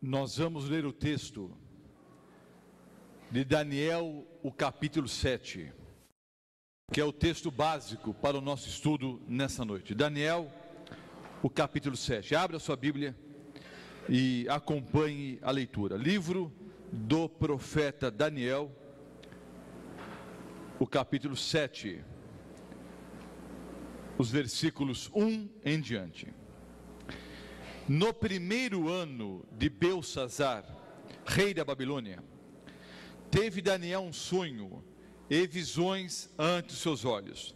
Nós vamos ler o texto de Daniel, o capítulo 7, que é o texto básico para o nosso estudo nessa noite. Daniel, o capítulo 7. Abra sua Bíblia e acompanhe a leitura. Livro do profeta Daniel, o capítulo 7, os versículos 1 em diante. No primeiro ano de Belsazzar, rei da Babilônia, teve Daniel um sonho e visões ante os seus olhos.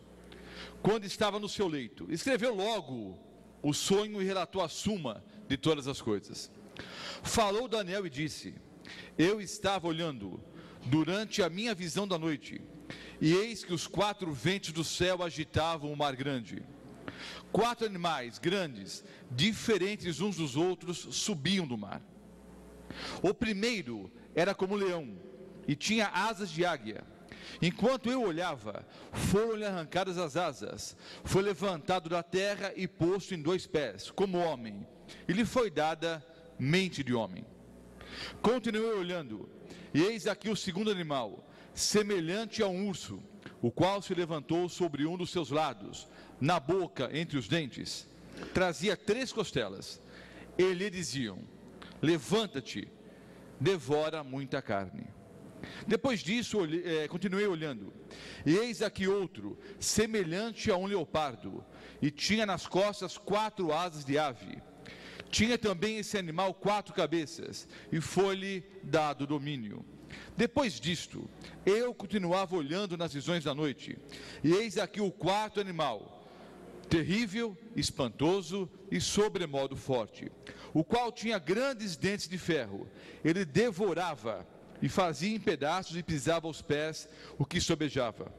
Quando estava no seu leito, escreveu logo o sonho e relatou a suma de todas as coisas. Falou Daniel e disse: eu estava olhando durante a minha visão da noite, e eis que os 4 ventos do céu agitavam o mar grande. 4 animais grandes, diferentes uns dos outros, subiam do mar. O primeiro era como leão e tinha asas de águia. Enquanto eu olhava, foram-lhe arrancadas as asas, foi levantado da terra e posto em 2 pés, como homem, e lhe foi dada mente de homem. Continuei olhando, e eis aqui o segundo animal, semelhante a um urso, o qual se levantou sobre um dos seus lados, na boca, entre os dentes, trazia 3 costelas, e lhe diziam: levanta-te, devora muita carne. Depois disso, continuei olhando, e eis aqui outro, semelhante a um leopardo, e tinha nas costas 4 asas de ave. Tinha também esse animal 4 cabeças, e foi-lhe dado domínio. Depois disto, eu continuava olhando nas visões da noite, e eis aqui o 4º animal, terrível, espantoso e sobremodo forte, o qual tinha grandes dentes de ferro. Ele devorava e fazia em pedaços e pisava aos pés o que sobejava.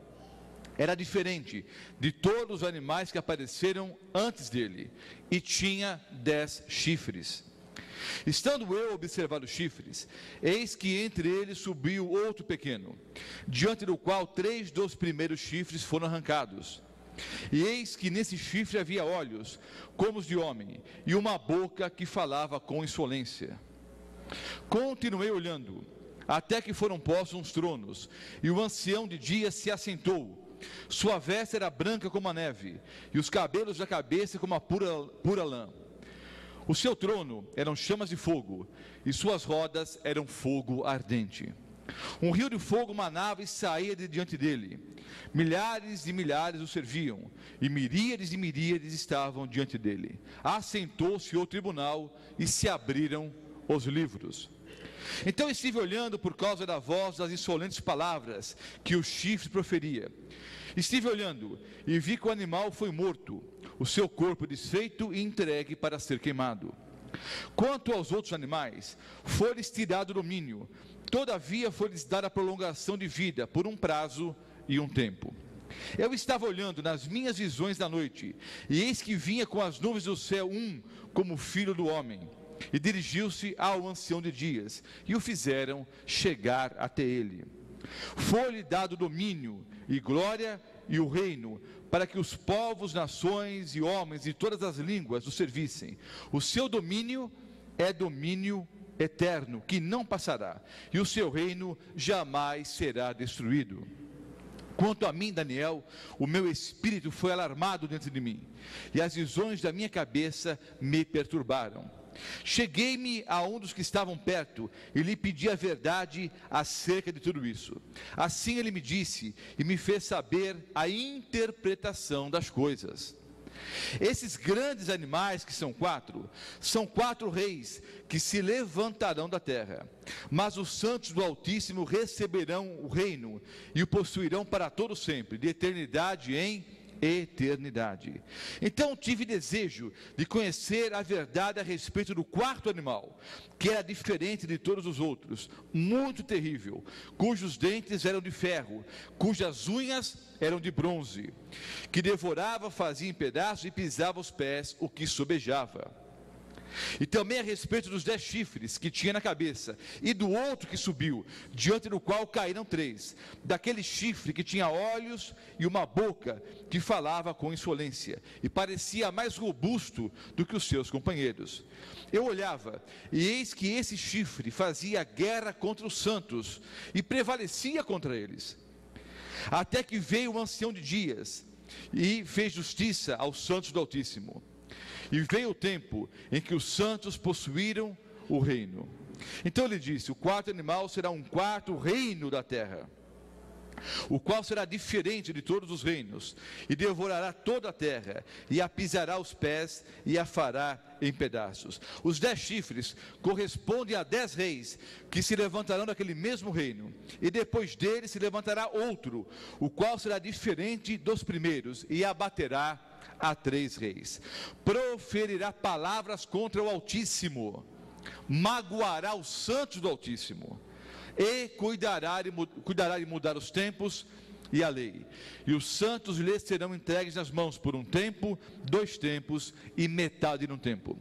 Era diferente de todos os animais que apareceram antes dele, e tinha 10 chifres. Estando eu a observar os chifres, eis que entre eles subiu outro pequeno, diante do qual 3 dos primeiros chifres foram arrancados. E eis que nesse chifre havia olhos como os de homem, e uma boca que falava com insolência. Continuei olhando, até que foram postos uns tronos, e o ancião de dias se assentou. Sua veste era branca como a neve, e os cabelos da cabeça como a pura lã. O seu trono eram chamas de fogo, e suas rodas eram fogo ardente. Um rio de fogo manava e saía de diante dele. Milhares e milhares o serviam, e miríades estavam diante dele. Assentou-se o tribunal, e se abriram os livros. Então estive olhando por causa da voz das insolentes palavras que o chifre proferia. Estive olhando e vi que o animal foi morto, o seu corpo desfeito e entregue para ser queimado. Quanto aos outros animais, foi-lhes tirado o domínio, todavia foi-lhes dada a prolongação de vida por um prazo e um tempo. Eu estava olhando nas minhas visões da noite, e eis que vinha com as nuvens do céu um como filho do homem, e dirigiu-se ao ancião de dias, e o fizeram chegar até ele. Foi-lhe dado domínio e glória e o reino, para que os povos, nações e homens de todas as línguas o servissem. O seu domínio é domínio eterno, que não passará, e o seu reino jamais será destruído. Quanto a mim, Daniel, o meu espírito foi alarmado dentro de mim, e as visões da minha cabeça me perturbaram. Cheguei-me a um dos que estavam perto e lhe pedi a verdade acerca de tudo isso. Assim ele me disse e me fez saber a interpretação das coisas. Esses grandes animais, que são 4, são 4 reis que se levantarão da terra, mas os santos do Altíssimo receberão o reino e o possuirão para todo sempre, de eternidade em eternidade. Então tive desejo de conhecer a verdade a respeito do 4º animal, que era diferente de todos os outros, muito terrível, cujos dentes eram de ferro, cujas unhas eram de bronze, que devorava, fazia em pedaços e pisava aos pés o que sobejava. E também a respeito dos 10 chifres que tinha na cabeça, e do outro que subiu, diante do qual caíram 3, daquele chifre que tinha olhos e uma boca que falava com insolência, e parecia mais robusto do que os seus companheiros. Eu olhava, e eis que esse chifre fazia guerra contra os santos, e prevalecia contra eles. Até que veio o ancião de dias, e fez justiça aos santos do Altíssimo. E veio o tempo em que os santos possuíram o reino. Então ele disse: o quarto animal será um quarto reino da terra, o qual será diferente de todos os reinos, e devorará toda a terra, e a pisará aos pés, e a fará em pedaços. Os 10 chifres correspondem a 10 reis, que se levantarão daquele mesmo reino, e depois dele se levantará outro, o qual será diferente dos primeiros, e abaterá a 3 reis. Proferirá palavras contra o Altíssimo, magoará os santos do Altíssimo, e cuidará de mudar os tempos e a lei. E os santos lhes serão entregues nas mãos por um tempo, 2 tempos e metade de um tempo.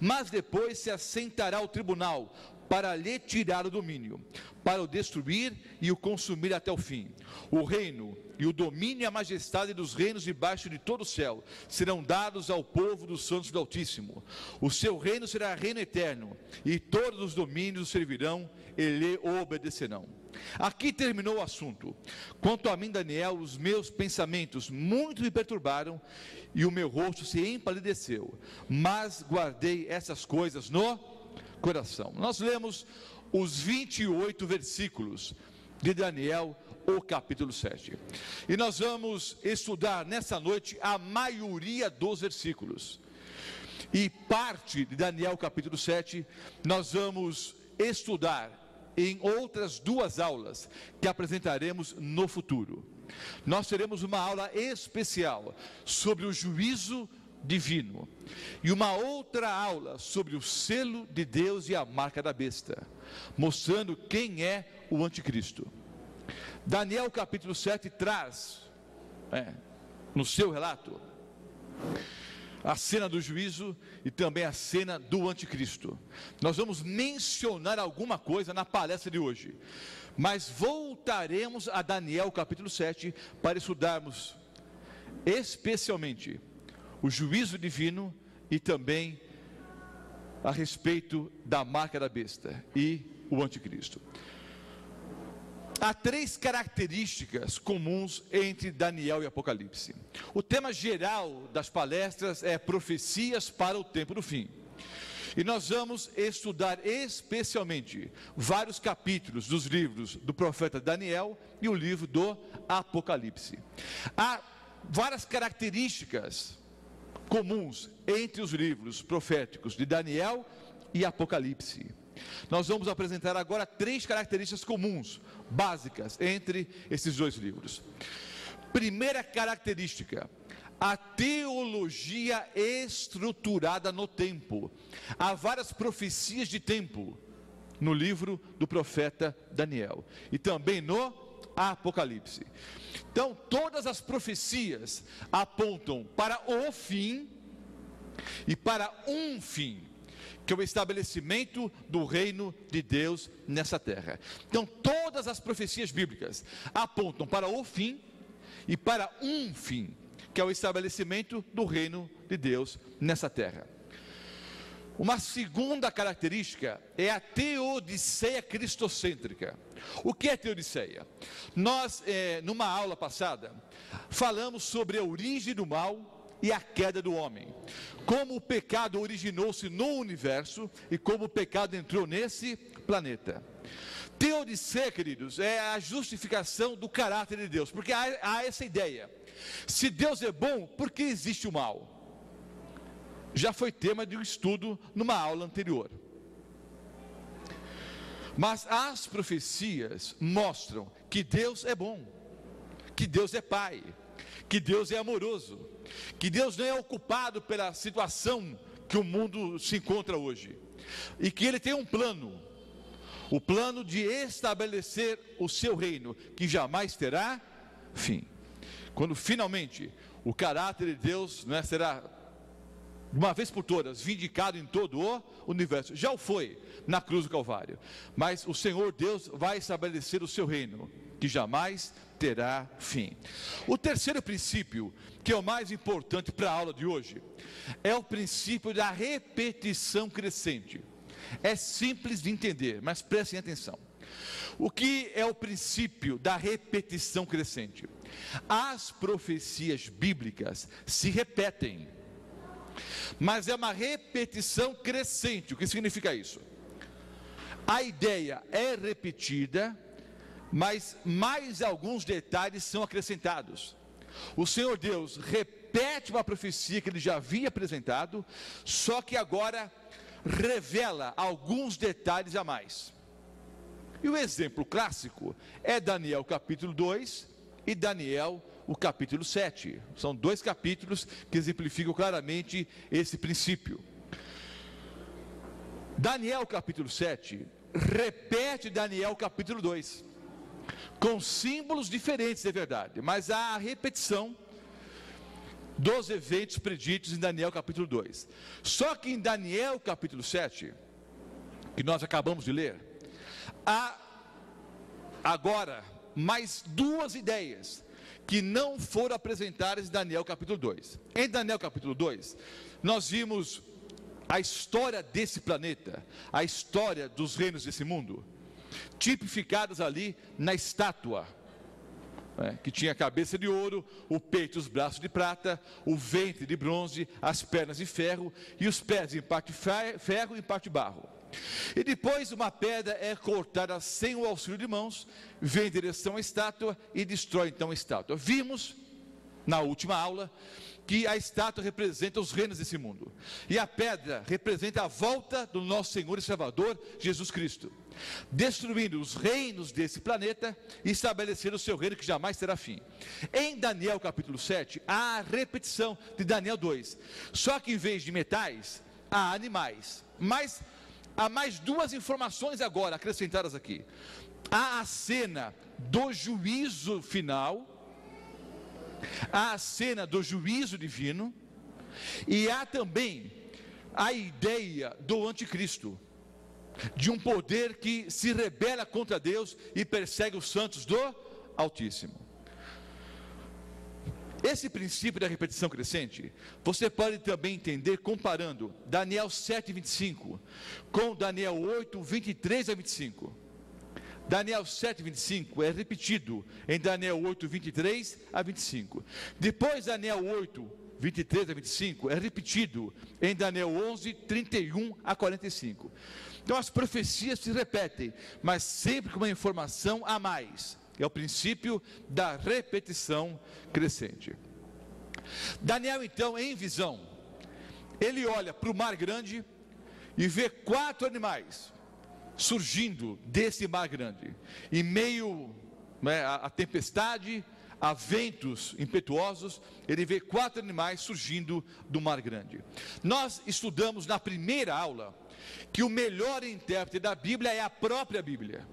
Mas depois se assentará o tribunal para lhe tirar o domínio, para o destruir e o consumir até o fim. O reino e o domínio e a majestade dos reinos debaixo de todo o céu serão dados ao povo dos santos do Altíssimo. O seu reino será reino eterno, e todos os domínios o servirão e lhe obedecerão. Aqui terminou o assunto. Quanto a mim, Daniel, os meus pensamentos muito me perturbaram, e o meu rosto se empalideceu, mas guardei essas coisas no coração. Nós lemos os 28 versículos de Daniel, o capítulo 7. E nós vamos estudar nessa noite a maioria dos versículos. E parte de Daniel, capítulo 7, nós vamos estudar em outras 2 aulas que apresentaremos no futuro. Nós teremos uma aula especial sobre o juízo divino, e uma outra aula sobre o selo de Deus e a marca da besta, mostrando quem é o anticristo. Daniel capítulo 7 traz, no seu relato, a cena do juízo e também a cena do anticristo. Nós vamos mencionar alguma coisa na palestra de hoje, mas voltaremos a Daniel capítulo 7 para estudarmos especialmente o juízo divino e também a respeito da marca da besta e o anticristo. Há 3 características comuns entre Daniel e Apocalipse. O tema geral das palestras é profecias para o tempo do fim. E nós vamos estudar especialmente vários capítulos dos livros do profeta Daniel e o livro do Apocalipse. Há várias características comuns entre os livros proféticos de Daniel e Apocalipse. Nós vamos apresentar agora 3 características comuns, básicas, entre esses 2 livros. Primeira característica: a teologia estruturada no tempo. Há várias profecias de tempo no livro do profeta Daniel e também no Apocalipse. Então, todas as profecias apontam para o fim e para um fim, que é o estabelecimento do reino de Deus nessa terra. Então, todas as profecias bíblicas apontam para o fim e para um fim, que é o estabelecimento do reino de Deus nessa terra. Uma segunda característica é a teodiceia cristocêntrica. O que é teodiceia? Nós, numa aula passada, falamos sobre a origem do mal e a queda do homem, como o pecado originou-se no universo e como o pecado entrou nesse planeta. Teodiceia, queridos, é a justificação do caráter de Deus, porque há essa ideia: se Deus é bom, por que existe o mal? Já foi tema de um estudo numa aula anterior. Mas as profecias mostram que Deus é bom, que Deus é Pai, que Deus é amoroso, que Deus não é ocupado pela situação que o mundo se encontra hoje, e que Ele tem um plano, o plano de estabelecer o seu reino, que jamais terá fim. Quando finalmente o caráter de Deus será de uma vez por todas, vindicado em todo o universo. Já o foi na cruz do Calvário. Mas o Senhor Deus vai estabelecer o seu reino, que jamais terá fim. O terceiro princípio, que é o mais importante para a aula de hoje, é o princípio da repetição crescente. É simples de entender, mas prestem atenção. O que é o princípio da repetição crescente? As profecias bíblicas se repetem, mas é uma repetição crescente. O que significa isso? A ideia é repetida, mas mais alguns detalhes são acrescentados. O Senhor Deus repete uma profecia que ele já havia apresentado, só que agora revela alguns detalhes a mais. E o exemplo clássico é Daniel capítulo 2 e Daniel o capítulo 7. São dois capítulos que exemplificam claramente esse princípio. Daniel capítulo 7 repete Daniel capítulo 2, com símbolos diferentes, é verdade, mas há a repetição dos eventos preditos em Daniel capítulo 2. Só que em Daniel capítulo 7, que nós acabamos de ler, há agora mais duas ideias que não foram apresentadas em Daniel capítulo 2. Em Daniel capítulo 2, nós vimos a história desse planeta, a história dos reinos desse mundo, tipificadas ali na estátua, que tinha a cabeça de ouro, o peito e os braços de prata, o ventre de bronze, as pernas de ferro e os pés em parte ferro e em parte barro. E depois uma pedra é cortada sem o auxílio de mãos, vem em direção à estátua e destrói então a estátua. Vimos na última aula que a estátua representa os reinos desse mundo, e a pedra representa a volta do nosso Senhor e Salvador Jesus Cristo, destruindo os reinos desse planeta e estabelecendo o seu reino que jamais terá fim. Em Daniel capítulo 7, há a repetição de Daniel 2, só que em vez de metais, há animais. Mas há mais duas informações agora acrescentadas aqui. Há a cena do juízo final, há a cena do juízo divino, e há também a ideia do anticristo, de um poder que se rebela contra Deus e persegue os santos do Altíssimo. Esse princípio da repetição crescente, você pode também entender comparando Daniel 7:25 com Daniel 8:23 a 25. Daniel 7:25 é repetido em Daniel 8:23 a 25. Depois Daniel 8:23 a 25 é repetido em Daniel 11:31 a 45. Então as profecias se repetem, mas sempre com uma informação a mais. É o princípio da repetição crescente. Daniel então, em visão, ele olha para o mar grande e vê 4 animais surgindo desse mar grande, em meio à tempestade, a ventos impetuosos. Ele vê 4 animais surgindo do mar grande. Nós estudamos na primeira aula que o melhor intérprete da Bíblia é a própria Bíblia.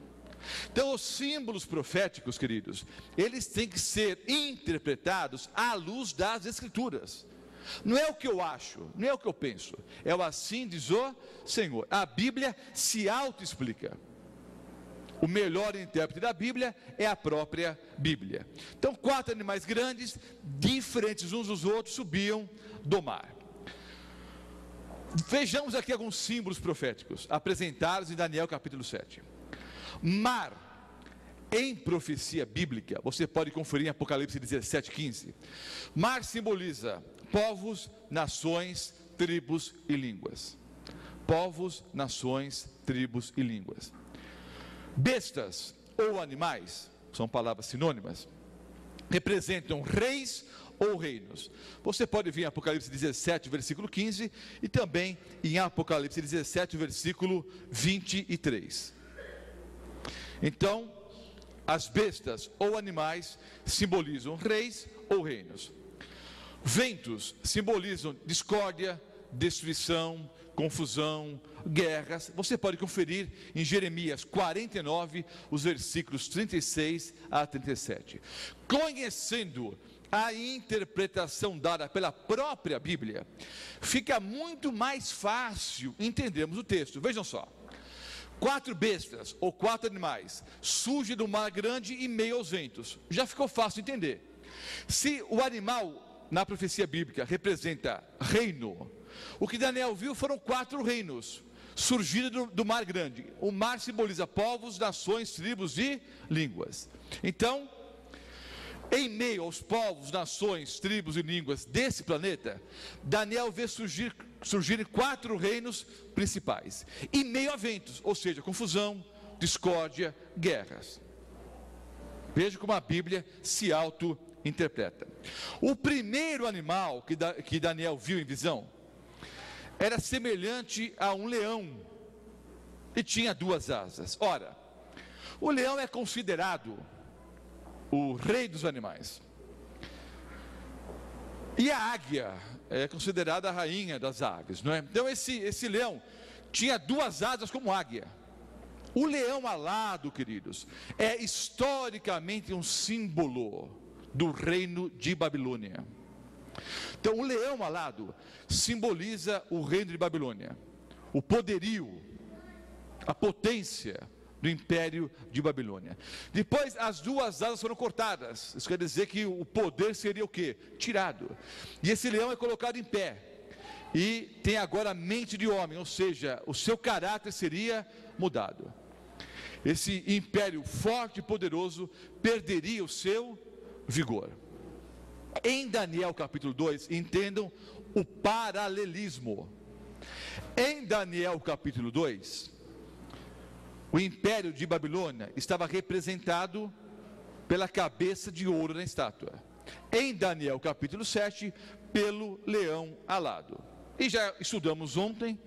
Então os símbolos proféticos, queridos, eles têm que ser interpretados à luz das Escrituras. Não é o que eu acho, não é o que eu penso, é o assim diz o Senhor. A Bíblia se auto-explica. O melhor intérprete da Bíblia é a própria Bíblia. Então 4 animais grandes, diferentes uns dos outros, subiam do mar. Vejamos aqui alguns símbolos proféticos apresentados em Daniel capítulo 7. Mar, em profecia bíblica, você pode conferir em Apocalipse 17:15. Mar simboliza povos, nações, tribos e línguas. Povos, nações, tribos e línguas. Bestas ou animais, são palavras sinônimas, representam reis ou reinos. Você pode ver em Apocalipse 17, versículo 15, e também em Apocalipse 17, versículo 23. Então, as bestas ou animais simbolizam reis ou reinos. Ventos simbolizam discórdia, destruição, confusão, guerras. Você pode conferir em Jeremias 49, os versículos 36 a 37. Conhecendo a interpretação dada pela própria Bíblia, fica muito mais fácil entendermos o texto. Vejam só: 4 bestas ou 4 animais surgem do mar grande e meio aos ventos. Já ficou fácil entender. Se o animal na profecia bíblica representa reino, o que Daniel viu foram 4 reinos surgidos do mar grande. O mar simboliza povos, nações, tribos e línguas. Então, em meio aos povos, nações, tribos e línguas desse planeta, Daniel vê surgirem 4 reinos principais, em meio a ventos, ou seja, confusão, discórdia, guerras. Veja como a Bíblia se auto-interpreta. O primeiro animal que Daniel viu em visão era semelhante a um leão e tinha 2 asas. Ora, o leão é considerado o rei dos animais, e a águia é considerada a rainha das aves, não é? Então esse leão tinha 2 asas como águia. O leão alado, queridos, é historicamente um símbolo do reino de Babilônia. Então o leão alado simboliza o reino de Babilônia, o poderio, a potência do império de Babilônia. Depois as 2 asas foram cortadas. Isso quer dizer que o poder seria o quê? Tirado. E esse leão é colocado em pé e tem agora a mente de homem, ou seja, o seu caráter seria mudado. Esse império forte e poderoso perderia o seu vigor. Em Daniel capítulo 2, entendam o paralelismo. Em Daniel capítulo 2, o império de Babilônia estava representado pela cabeça de ouro na estátua. Em Daniel capítulo 7, pelo leão alado. E já estudamos ontem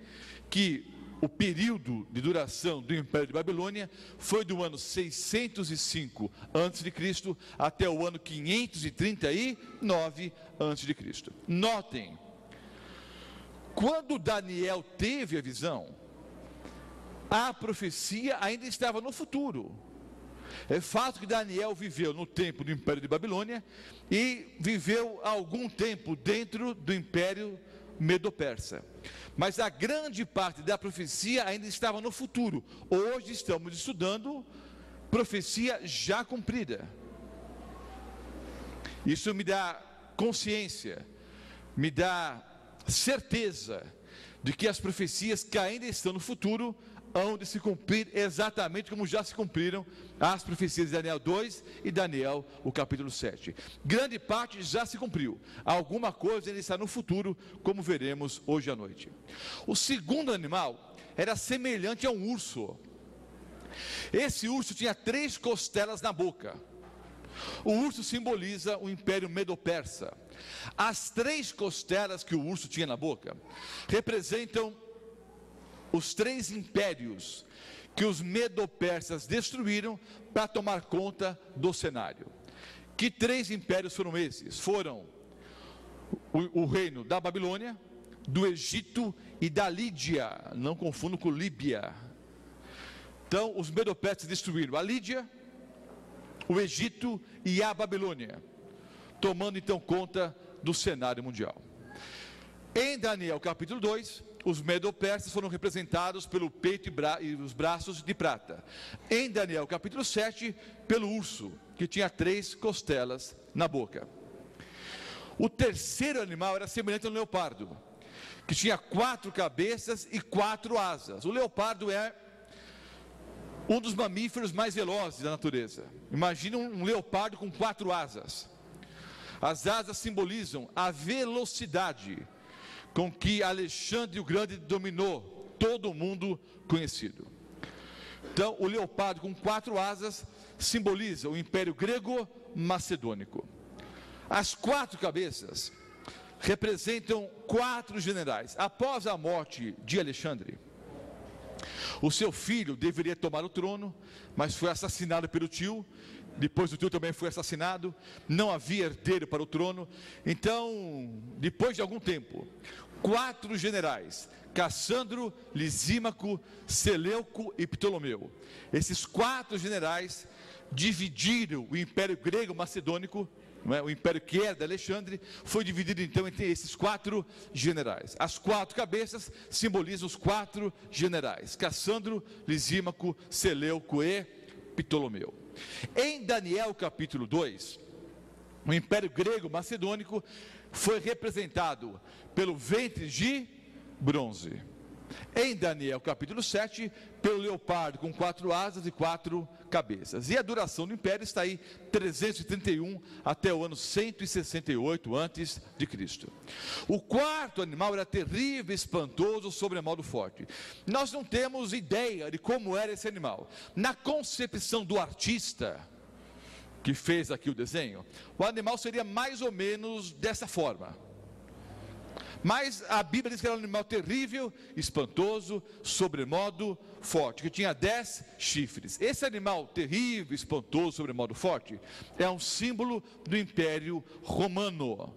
que o período de duração do império de Babilônia foi do ano 605 a.C. até o ano 539 a.C. Notem, quando Daniel teve a visão, a profecia ainda estava no futuro. É fato que Daniel viveu no tempo do império de Babilônia e viveu algum tempo dentro do império medo-persa, mas a grande parte da profecia ainda estava no futuro. Hoje estamos estudando profecia já cumprida. Isso me dá consciência, me dá certeza de que as profecias que ainda estão no futuro hão de se cumprir exatamente como já se cumpriram as profecias de Daniel 2 e Daniel, o capítulo 7. Grande parte já se cumpriu, alguma coisa ainda está no futuro, como veremos hoje à noite. O segundo animal era semelhante a um urso. Esse urso tinha 3 costelas na boca. O urso simboliza o império medo-persa. As 3 costelas que o urso tinha na boca representam os 3 impérios que os medo-persas destruíram para tomar conta do cenário. Que 3 impérios foram esses? Foram o reino da Babilônia, do Egito e da Lídia. Não confundo com Líbia. Então, os medo-persas destruíram a Lídia, o Egito e a Babilônia, tomando então conta do cenário mundial. Em Daniel capítulo 2, os medo-persas foram representados pelo peito e os braços de prata. Em Daniel capítulo 7, pelo urso, que tinha 3 costelas na boca. O terceiro animal era semelhante ao leopardo, que tinha 4 cabeças e 4 asas. O leopardo é um dos mamíferos mais velozes da natureza. Imagina um leopardo com 4 asas. As asas simbolizam a velocidade com que Alexandre o Grande dominou todo o mundo conhecido. Então, o leopardo com 4 asas simboliza o Império Grego-Macedônico. As 4 cabeças representam 4 generais. Após a morte de Alexandre, o seu filho deveria tomar o trono, mas foi assassinado pelo tio. Depois o tio também foi assassinado, não havia herdeiro para o trono. Então, depois de algum tempo, 4 generais, Cassandro, Lisímaco, Seleuco e Ptolomeu, esses 4 generais dividiram o Império Grego-Macedônico não é? O império que era de Alexandre foi dividido então entre esses 4 generais. As 4 cabeças simbolizam os 4 generais: Cassandro, Lisímaco, Seleuco e Ptolomeu. Em Daniel capítulo 2, o império grego macedônico foi representado pelo ventre de bronze. Em Daniel capítulo 7, pelo leopardo com 4 asas e 4 cabeças. E a duração do império está aí 331 até o ano 168 antes de Cristo. O 4º animal era terrível, espantoso, sobremodo forte. Nós não temos ideia de como era esse animal. Na concepção do artista que fez aqui o desenho, o animal seria mais ou menos dessa forma. Mas a Bíblia diz que era um animal terrível, espantoso, sobremodo forte, que tinha 10 chifres. Esse animal terrível, espantoso, sobremodo forte, é um símbolo do Império Romano.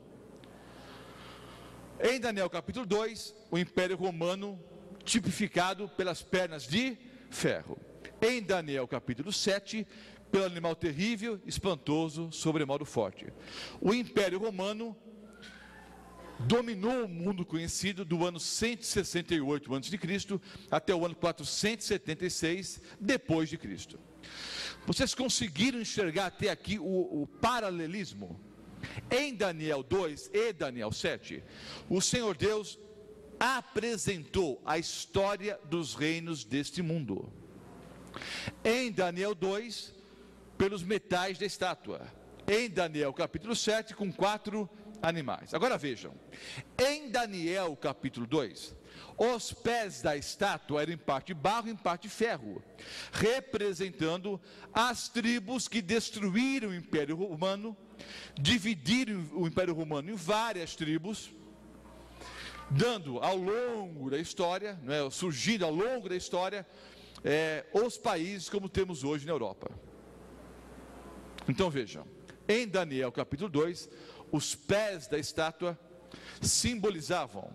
Em Daniel capítulo 2, o Império Romano tipificado pelas pernas de ferro. Em Daniel capítulo 7, pelo animal terrível, espantoso, sobremodo forte. O Império Romano dominou o mundo conhecido do ano 168 a.C. até o ano 476 depois de Cristo. Vocês conseguiram enxergar até aqui o paralelismo? Em Daniel 2 e Daniel 7, o Senhor Deus apresentou a história dos reinos deste mundo. Em Daniel 2, pelos metais da estátua. Em Daniel capítulo 7, com 4 animais. Agora vejam, em Daniel capítulo 2, os pés da estátua eram em parte barro e em parte ferro, representando as tribos que destruíram o Império Romano, dividiram o Império Romano em várias tribos, dando ao longo da história, surgindo ao longo da história, os países como temos hoje na Europa. Então vejam, em Daniel capítulo 2, os pés da estátua simbolizavam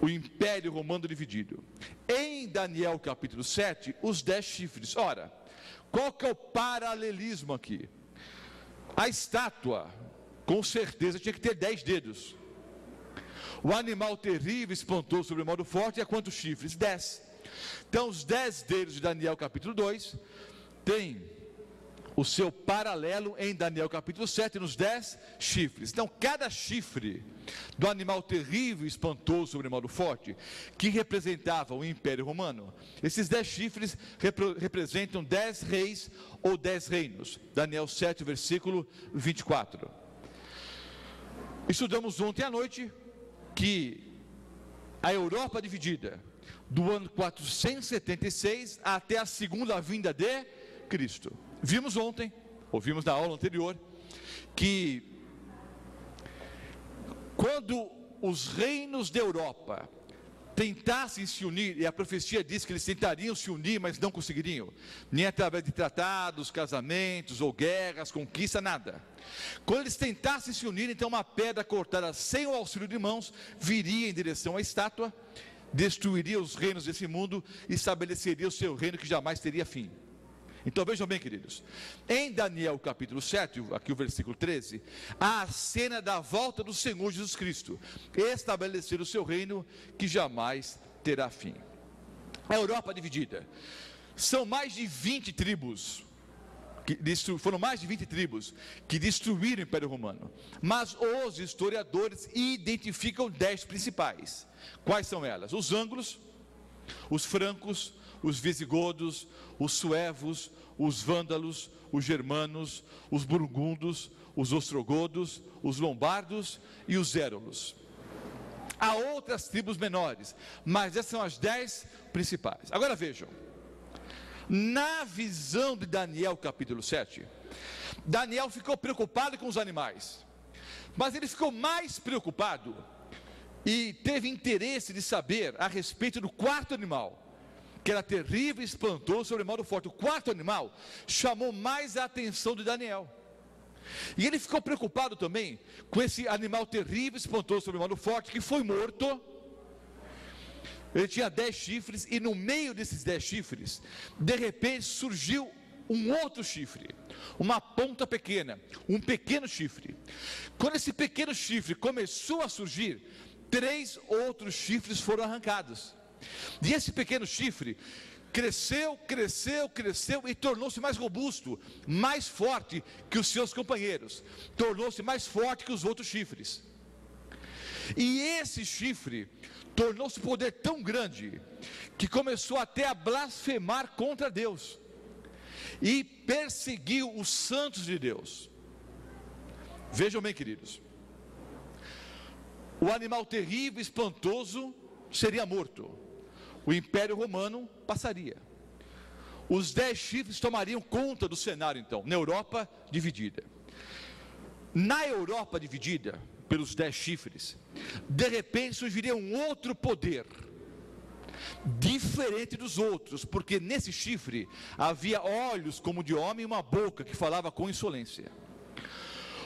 o Império Romano dividido. Em Daniel capítulo 7, os 10 chifres. Ora, qual que é o paralelismo aqui? A estátua, com certeza, tinha que ter 10 dedos. O animal terrível, espantoso, sobremodo forte, é quantos chifres? 10. Então, os 10 dedos de Daniel capítulo 2 têm o seu paralelo em Daniel capítulo 7, nos 10 chifres. Então, cada chifre do animal terrível, espantoso, sobremodo forte, que representava o Império Romano, esses 10 chifres representam 10 reis ou 10 reinos. Daniel 7, versículo 24. Estudamos ontem à noite que a Europa dividida, do ano 476 até a segunda vinda de Cristo. Vimos ontem, ouvimos na aula anterior, que quando os reinos da Europa tentassem se unir, e a profecia diz que eles tentariam se unir, mas não conseguiriam, nem através de tratados, casamentos ou guerras, conquista, nada. Quando eles tentassem se unir, então uma pedra cortada sem o auxílio de mãos viria em direção à estátua, destruiria os reinos desse mundo e estabeleceria o seu reino que jamais teria fim. Então vejam bem, queridos, em Daniel capítulo 7, aqui o versículo 13, há a cena da volta do Senhor Jesus Cristo, estabelecer o seu reino que jamais terá fim. A Europa dividida, são mais de 20 tribos, foram mais de 20 tribos que destruíram o Império Romano, mas os historiadores identificam 10 principais. Quais são elas? Os ângulos, os francos, os visigodos, os suevos, os vândalos, os germanos, os burgundos, os ostrogodos, os lombardos e os érolos. Há outras tribos menores, mas essas são as 10 principais. Agora vejam, na visão de Daniel capítulo 7, Daniel ficou preocupado com os animais, mas ele ficou mais preocupado e teve interesse de saber a respeito do 4º animal, que era terrível, espantoso, sobremodo forte. O 4º animal chamou mais a atenção de Daniel. E ele ficou preocupado também com esse animal terrível, espantoso, sobremodo forte, que foi morto. Ele tinha 10 chifres, e no meio desses 10 chifres, de repente surgiu um outro chifre, uma ponta pequena, um pequeno chifre. Quando esse pequeno chifre começou a surgir, 3 outros chifres foram arrancados. E esse pequeno chifre cresceu e tornou-se mais robusto, mais forte que os seus companheiros, tornou-se mais forte que os outros chifres. E esse chifre tornou-se um poder tão grande que começou até a blasfemar contra Deus e perseguiu os santos de Deus. Vejam bem, queridos, o animal terrível, espantoso, seria morto. O Império Romano passaria. Os 10 chifres tomariam conta do cenário, então, na Europa dividida. Na Europa dividida pelos 10 chifres, de repente surgiria um outro poder, diferente dos outros, porque nesse chifre havia olhos como de homem e uma boca que falava com insolência.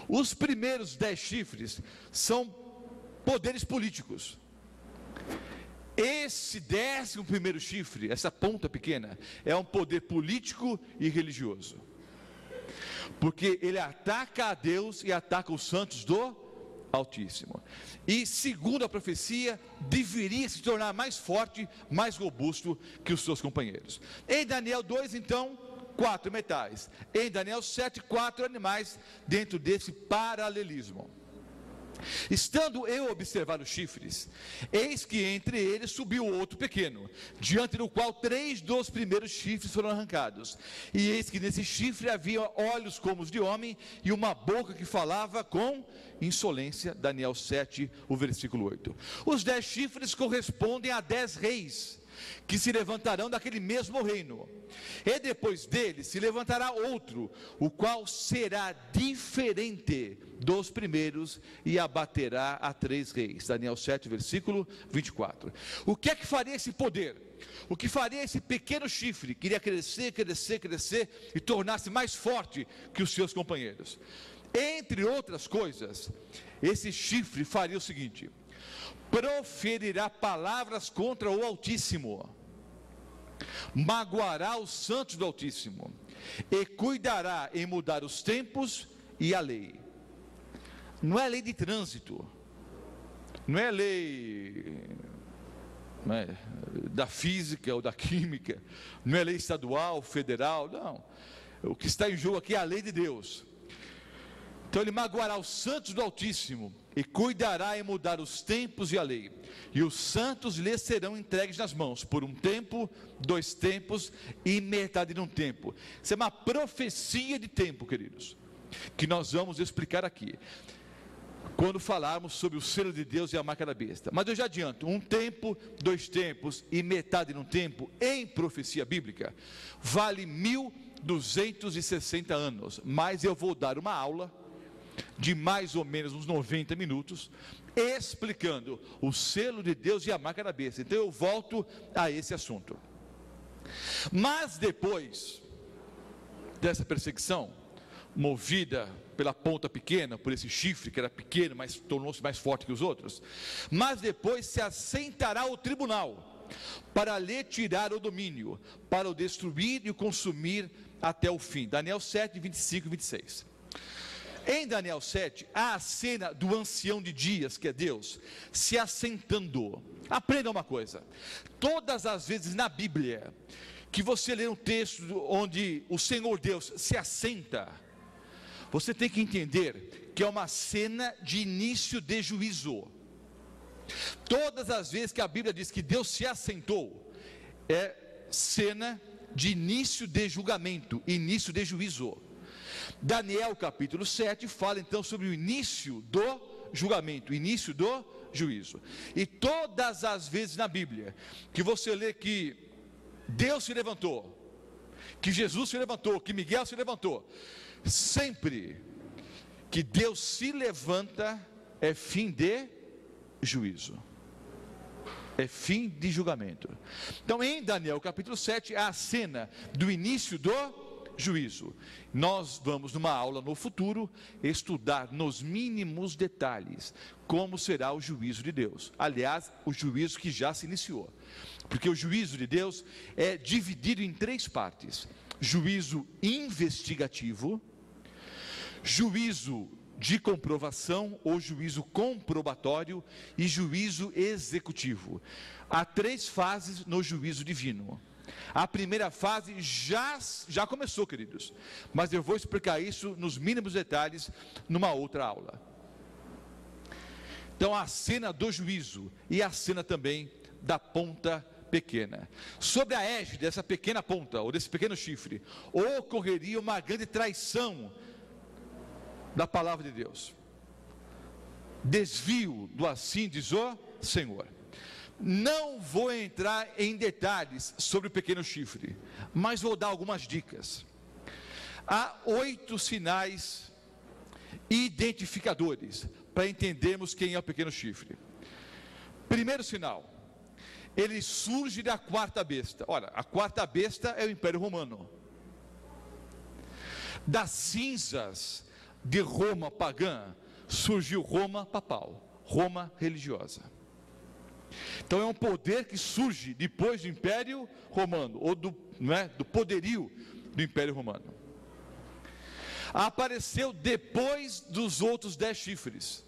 Os primeiros 10 chifres são poderes políticos. Esse 11º chifre, essa ponta pequena, é um poder político e religioso, porque ele ataca a Deus e ataca os santos do Altíssimo. E segundo a profecia, deveria se tornar mais forte, mais robusto que os seus companheiros. Em Daniel 2, então, 4 metais. Em Daniel 7, 4 animais, dentro desse paralelismo. Estando eu a observar os chifres, eis que entre eles subiu outro pequeno, diante do qual 3 dos primeiros chifres foram arrancados. E eis que nesse chifre havia olhos como os de homem e uma boca que falava com insolência. Daniel 7, o versículo 8. Os 10 chifres correspondem a 10 reis, que se levantarão daquele mesmo reino, e depois dele se levantará outro, o qual será diferente dos primeiros e abaterá a 3 reis. Daniel 7, versículo 24. O que é que faria esse poder? O que faria esse pequeno chifre? Queria crescer e tornar-se mais forte que os seus companheiros. Entre outras coisas, esse chifre faria o seguinte: proferirá palavras contra o Altíssimo, magoará os santos do Altíssimo, e cuidará em mudar os tempos e a lei. Não é lei de trânsito, não é lei da física ou da química, não é lei estadual, federal, não. O que está em jogo aqui é a lei de Deus. Então ele magoará os santos do Altíssimo e cuidará em mudar os tempos e a lei, e os santos lhes serão entregues nas mãos, por um tempo, 2 tempos e metade de um tempo. Isso é uma profecia de tempo, queridos, que nós vamos explicar aqui, quando falarmos sobre o selo de Deus e a marca da besta. Mas eu já adianto, 1 tempo, 2 tempos e metade de um tempo, em profecia bíblica, vale 1260 anos, mas eu vou dar uma aula de mais ou menos uns 90 minutos, explicando o selo de Deus e a marca da besta. Então eu volto a esse assunto. Mas depois dessa perseguição, movida pela ponta pequena, por esse chifre que era pequeno, mas tornou-se mais forte que os outros, mas depois se assentará o tribunal, para lhe tirar o domínio, para o destruir e o consumir até o fim. Daniel 7, 25 e 26. Em Daniel 7, há a cena do ancião de dias, que é Deus, se assentando. Aprenda uma coisa: todas as vezes na Bíblia que você lê um texto onde o Senhor Deus se assenta, você tem que entender que é uma cena de início de juízo. Todas as vezes que a Bíblia diz que Deus se assentou, é cena de início de julgamento, início de juízo. Daniel capítulo 7 fala então sobre o início do julgamento, início do juízo. E todas as vezes na Bíblia que você lê que Deus se levantou, que Jesus se levantou, que Miguel se levantou, sempre que Deus se levanta é fim de juízo, é fim de julgamento. Então em Daniel capítulo 7 há a cena do início do juízo. Nós vamos numa aula no futuro estudar nos mínimos detalhes como será o juízo de Deus. Aliás, o juízo que já se iniciou, porque o juízo de Deus é dividido em 3 partes: juízo investigativo, juízo de comprovação ou juízo comprobatório e juízo executivo. Há 3 fases no juízo divino. A primeira fase já começou, queridos, mas eu vou explicar isso nos mínimos detalhes numa outra aula. Então, a cena do juízo e a cena também da ponta pequena. Sobre a égide dessa pequena ponta, ou desse pequeno chifre, ocorreria uma grande traição da palavra de Deus. Desvio do assim diz o Senhor. Não vou entrar em detalhes sobre o pequeno chifre, mas vou dar algumas dicas. Há 8 sinais identificadores para entendermos quem é o pequeno chifre. Primeiro sinal, ele surge da quarta besta. Olha, a quarta besta é o Império Romano. Das cinzas de Roma pagã surgiu Roma papal, Roma religiosa. Então é um poder que surge depois do Império Romano, ou do poderio do Império Romano. Apareceu depois dos outros 10 chifres.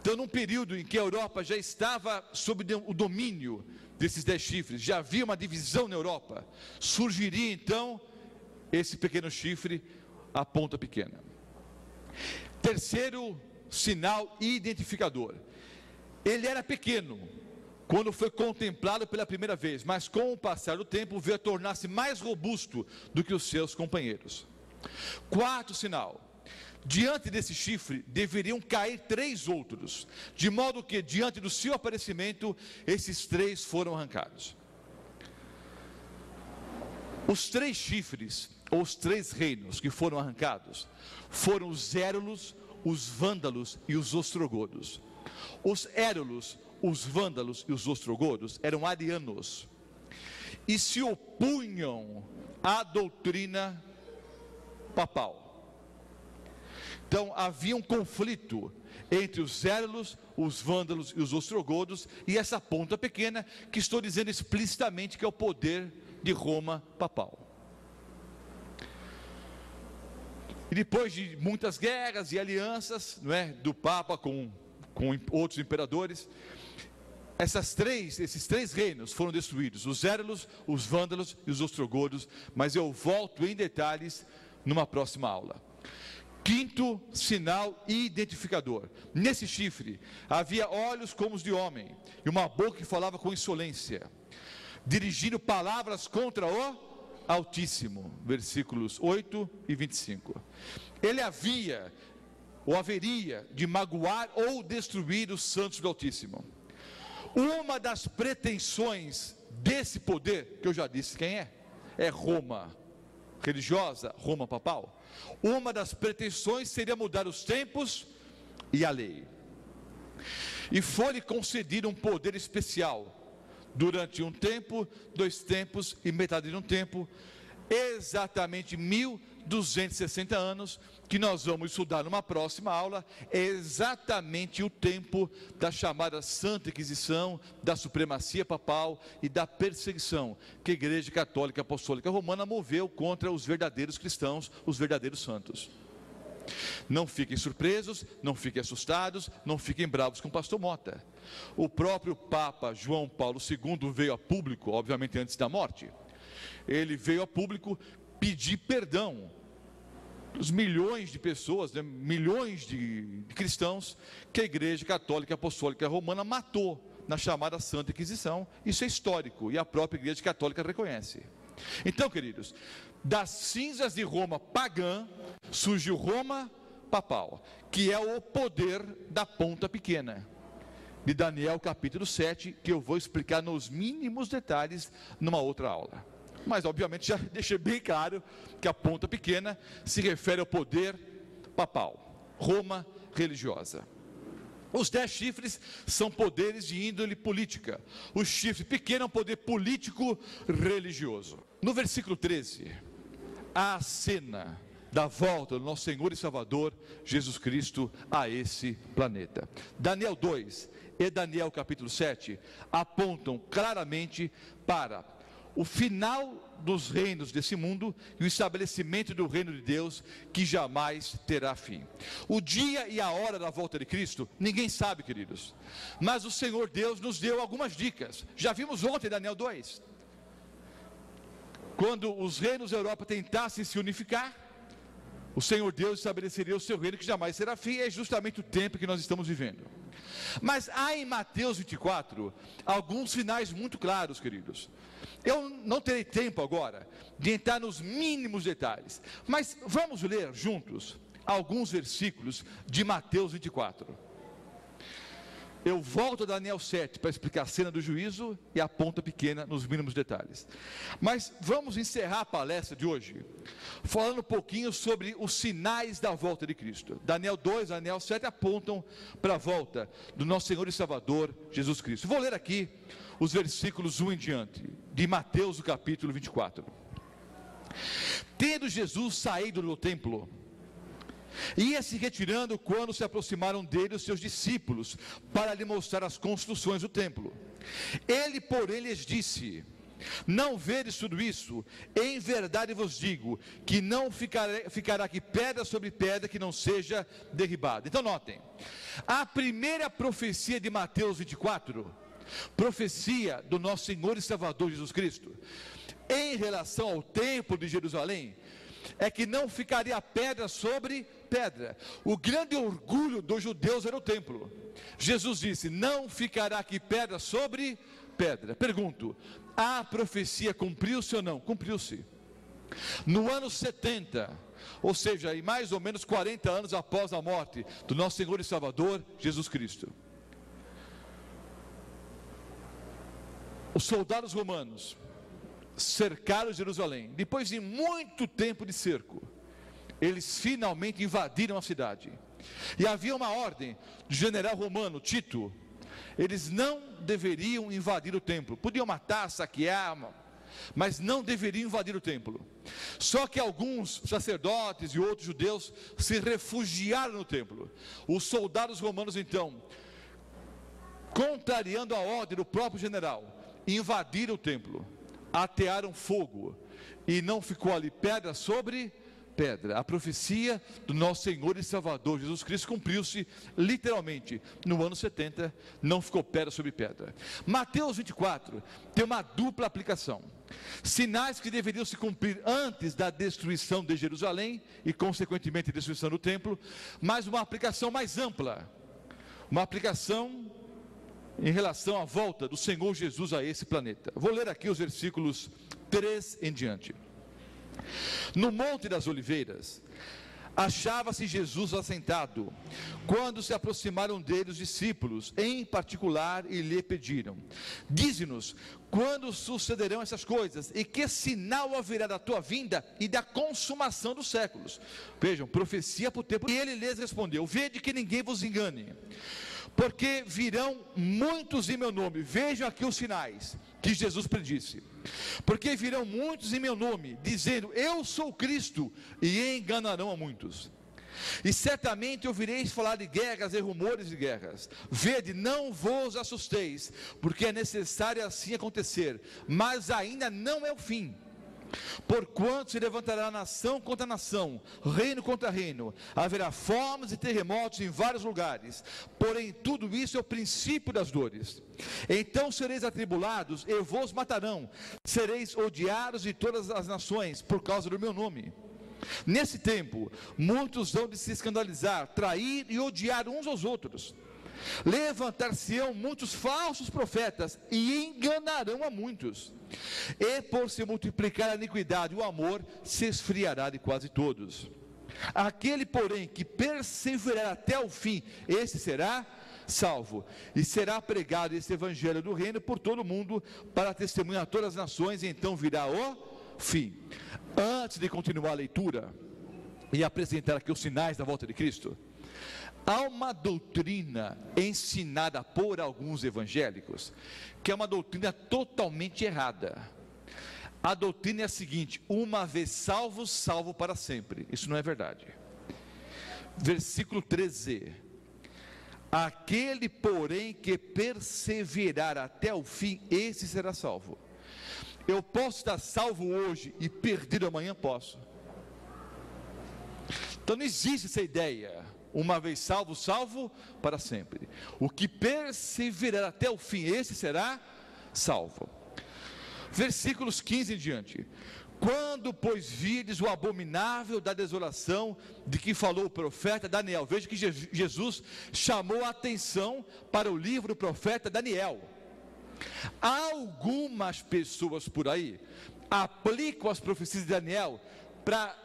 Então, num período em que a Europa já estava sob o domínio desses 10 chifres, já havia uma divisão na Europa, surgiria então esse pequeno chifre, a ponta pequena. Terceiro sinal identificador. Ele era pequeno quando foi contemplado pela primeira vez, mas com o passar do tempo veio a tornar-se mais robusto do que os seus companheiros. Quarto sinal. Diante desse chifre deveriam cair 3 outros, de modo que diante do seu aparecimento, esses 3 foram arrancados. Os 3 chifres, ou os 3 reinos que foram arrancados, foram os Érulos, os Vândalos e os Ostrogodos. Os Érulos, os Vândalos e os Ostrogodos eram arianos e se opunham à doutrina papal. Então havia um conflito entre os Érulos, os Vândalos e os Ostrogodos, e essa ponta pequena, que estou dizendo explicitamente que é o poder de Roma papal. E depois de muitas guerras e alianças, do Papa com outros imperadores, esses três reinos foram destruídos: os Érulos, os Vândalos e os Ostrogodos. Mas eu volto em detalhes numa próxima aula. Quinto sinal identificador. Nesse chifre havia olhos como os de homem e uma boca que falava com insolência, dirigindo palavras contra o Altíssimo. Versículos 8 e 25. Ele haveria de magoar ou destruir os santos do Altíssimo. Uma das pretensões desse poder, que eu já disse quem é Roma religiosa, Roma papal. Uma das pretensões seria mudar os tempos e a lei. E foi-lhe concedido um poder especial durante um tempo, 2 tempos e metade de um tempo, exatamente 1260 anos, que nós vamos estudar numa próxima aula. É exatamente o tempo da chamada Santa Inquisição, da supremacia papal e da perseguição que a Igreja Católica Apostólica Romana moveu contra os verdadeiros cristãos, os verdadeiros santos. Não fiquem surpresos, não fiquem assustados, não fiquem bravos com o pastor Mota. O próprio Papa João Paulo II veio a público, obviamente antes da morte, ele veio a público pedir perdão dos milhões de pessoas, milhões de cristãos que a Igreja Católica Apostólica Romana matou na chamada Santa Inquisição. Isso é histórico e a própria Igreja Católica reconhece. Então, queridos, das cinzas de Roma pagã surgiu Roma papal, que é o poder da ponta pequena, de Daniel capítulo 7, que eu vou explicar nos mínimos detalhes numa outra aula. Mas obviamente já deixei bem claro que a ponta pequena se refere ao poder papal, Roma religiosa. Os 10 chifres são poderes de índole política. O chifre pequeno é um poder político religioso. No versículo 13, há a cena da volta do nosso Senhor e Salvador Jesus Cristo a esse planeta. Daniel 2 e Daniel capítulo 7 apontam claramente para o final dos reinos desse mundo e o estabelecimento do reino de Deus, que jamais terá fim. O dia e a hora da volta de Cristo, ninguém sabe, queridos, mas o Senhor Deus nos deu algumas dicas. Já vimos ontem Daniel 2, quando os reinos da Europa tentassem se unificar, o Senhor Deus estabeleceria o seu reino, que jamais será fim. É justamente o tempo que nós estamos vivendo. Mas há em Mateus 24 alguns sinais muito claros, queridos. Eu não terei tempo agora de entrar nos mínimos detalhes, mas vamos ler juntos alguns versículos de Mateus 24. Eu volto a Daniel 7 para explicar a cena do juízo e a ponta pequena nos mínimos detalhes. Mas vamos encerrar a palestra de hoje falando um pouquinho sobre os sinais da volta de Cristo. Daniel 2, Daniel 7 apontam para a volta do nosso Senhor e Salvador Jesus Cristo. Vou ler aqui os versículos 1 em diante, de Mateus, o capítulo 24. Tendo Jesus saído do templo, ia se retirando quando se aproximaram dele os seus discípulos, para lhe mostrar as construções do templo. Ele, porém, lhes disse: não vedes tudo isso? Em verdade vos digo, que não ficará aqui pedra sobre pedra que não seja derribada. Então notem, a primeira profecia de Mateus 24, profecia do nosso Senhor e Salvador Jesus Cristo, em relação ao templo de Jerusalém, é que não ficaria pedra sobre pedra. O grande orgulho dos judeus era o templo. Jesus disse: não ficará aqui pedra sobre pedra. Pergunto, a profecia cumpriu-se ou não? Cumpriu-se. No ano 70, ou seja, em mais ou menos 40 anos após a morte do nosso Senhor e Salvador Jesus Cristo, os soldados romanos cercaram Jerusalém. Depois de muito tempo de cerco, eles finalmente invadiram a cidade. E havia uma ordem do general romano Tito: eles não deveriam invadir o templo. Podiam matar, saquear, mas não deveriam invadir o templo. Só que alguns sacerdotes e outros judeus se refugiaram no templo. Os soldados romanos, então, contrariando a ordem do próprio general, invadiram o templo, atearam fogo, e não ficou ali pedra sobre pedra. A profecia do nosso Senhor e Salvador Jesus Cristo cumpriu-se literalmente no ano 70, não ficou pedra sobre pedra. Mateus 24 tem uma dupla aplicação: sinais que deveriam se cumprir antes da destruição de Jerusalém e consequentemente a destruição do templo, mas uma aplicação mais ampla, uma aplicação em relação à volta do Senhor Jesus a esse planeta. Vou ler aqui os versículos 3 em diante. No Monte das Oliveiras, achava-se Jesus assentado, quando se aproximaram dele os discípulos, em particular, e lhe pediram: dize-nos, quando sucederão essas coisas, e que sinal haverá da tua vinda e da consumação dos séculos? Vejam, profecia para o tempo. E ele lhes respondeu: vede que ninguém vos engane, porque virão muitos em meu nome. Vejam aqui os sinais que Jesus predisse: porque virão muitos em meu nome, dizendo eu sou Cristo, e enganarão a muitos. E certamente ouvireis falar de guerras e rumores de guerras. Vede, não vos assusteis, porque é necessário assim acontecer, mas ainda não é o fim. Porquanto se levantará nação contra nação, reino contra reino, haverá fomes e terremotos em vários lugares, porém tudo isso é o princípio das dores. Então sereis atribulados e vos matarão, sereis odiados de todas as nações por causa do meu nome. Nesse tempo, muitos hão de se escandalizar, trair e odiar uns aos outros. Levantar-se-ão muitos falsos profetas e enganarão a muitos. E por se multiplicar a iniquidade, o amor se esfriará de quase todos. Aquele, porém, que perseverar até o fim, esse será salvo. E será pregado esse evangelho do reino por todo o mundo, para testemunhar a todas as nações, e então virá o fim. Antes de continuar a leitura e apresentar aqui os sinais da volta de Cristo, há uma doutrina ensinada por alguns evangélicos, que é uma doutrina totalmente errada. A doutrina é a seguinte: uma vez salvo, salvo para sempre. Isso não é verdade. Versículo 13: aquele, porém, que perseverar até o fim, esse será salvo. Eu posso estar salvo hoje e perdido amanhã? Posso. Então não existe essa ideia, uma vez salvo, salvo para sempre. O que perseverar até o fim, esse será salvo. Versículos 15 em diante. Quando, pois, virdes o abominável da desolação de que falou o profeta Daniel. Veja que Jesus chamou a atenção para o livro do profeta Daniel. Algumas pessoas por aí aplicam as profecias de Daniel para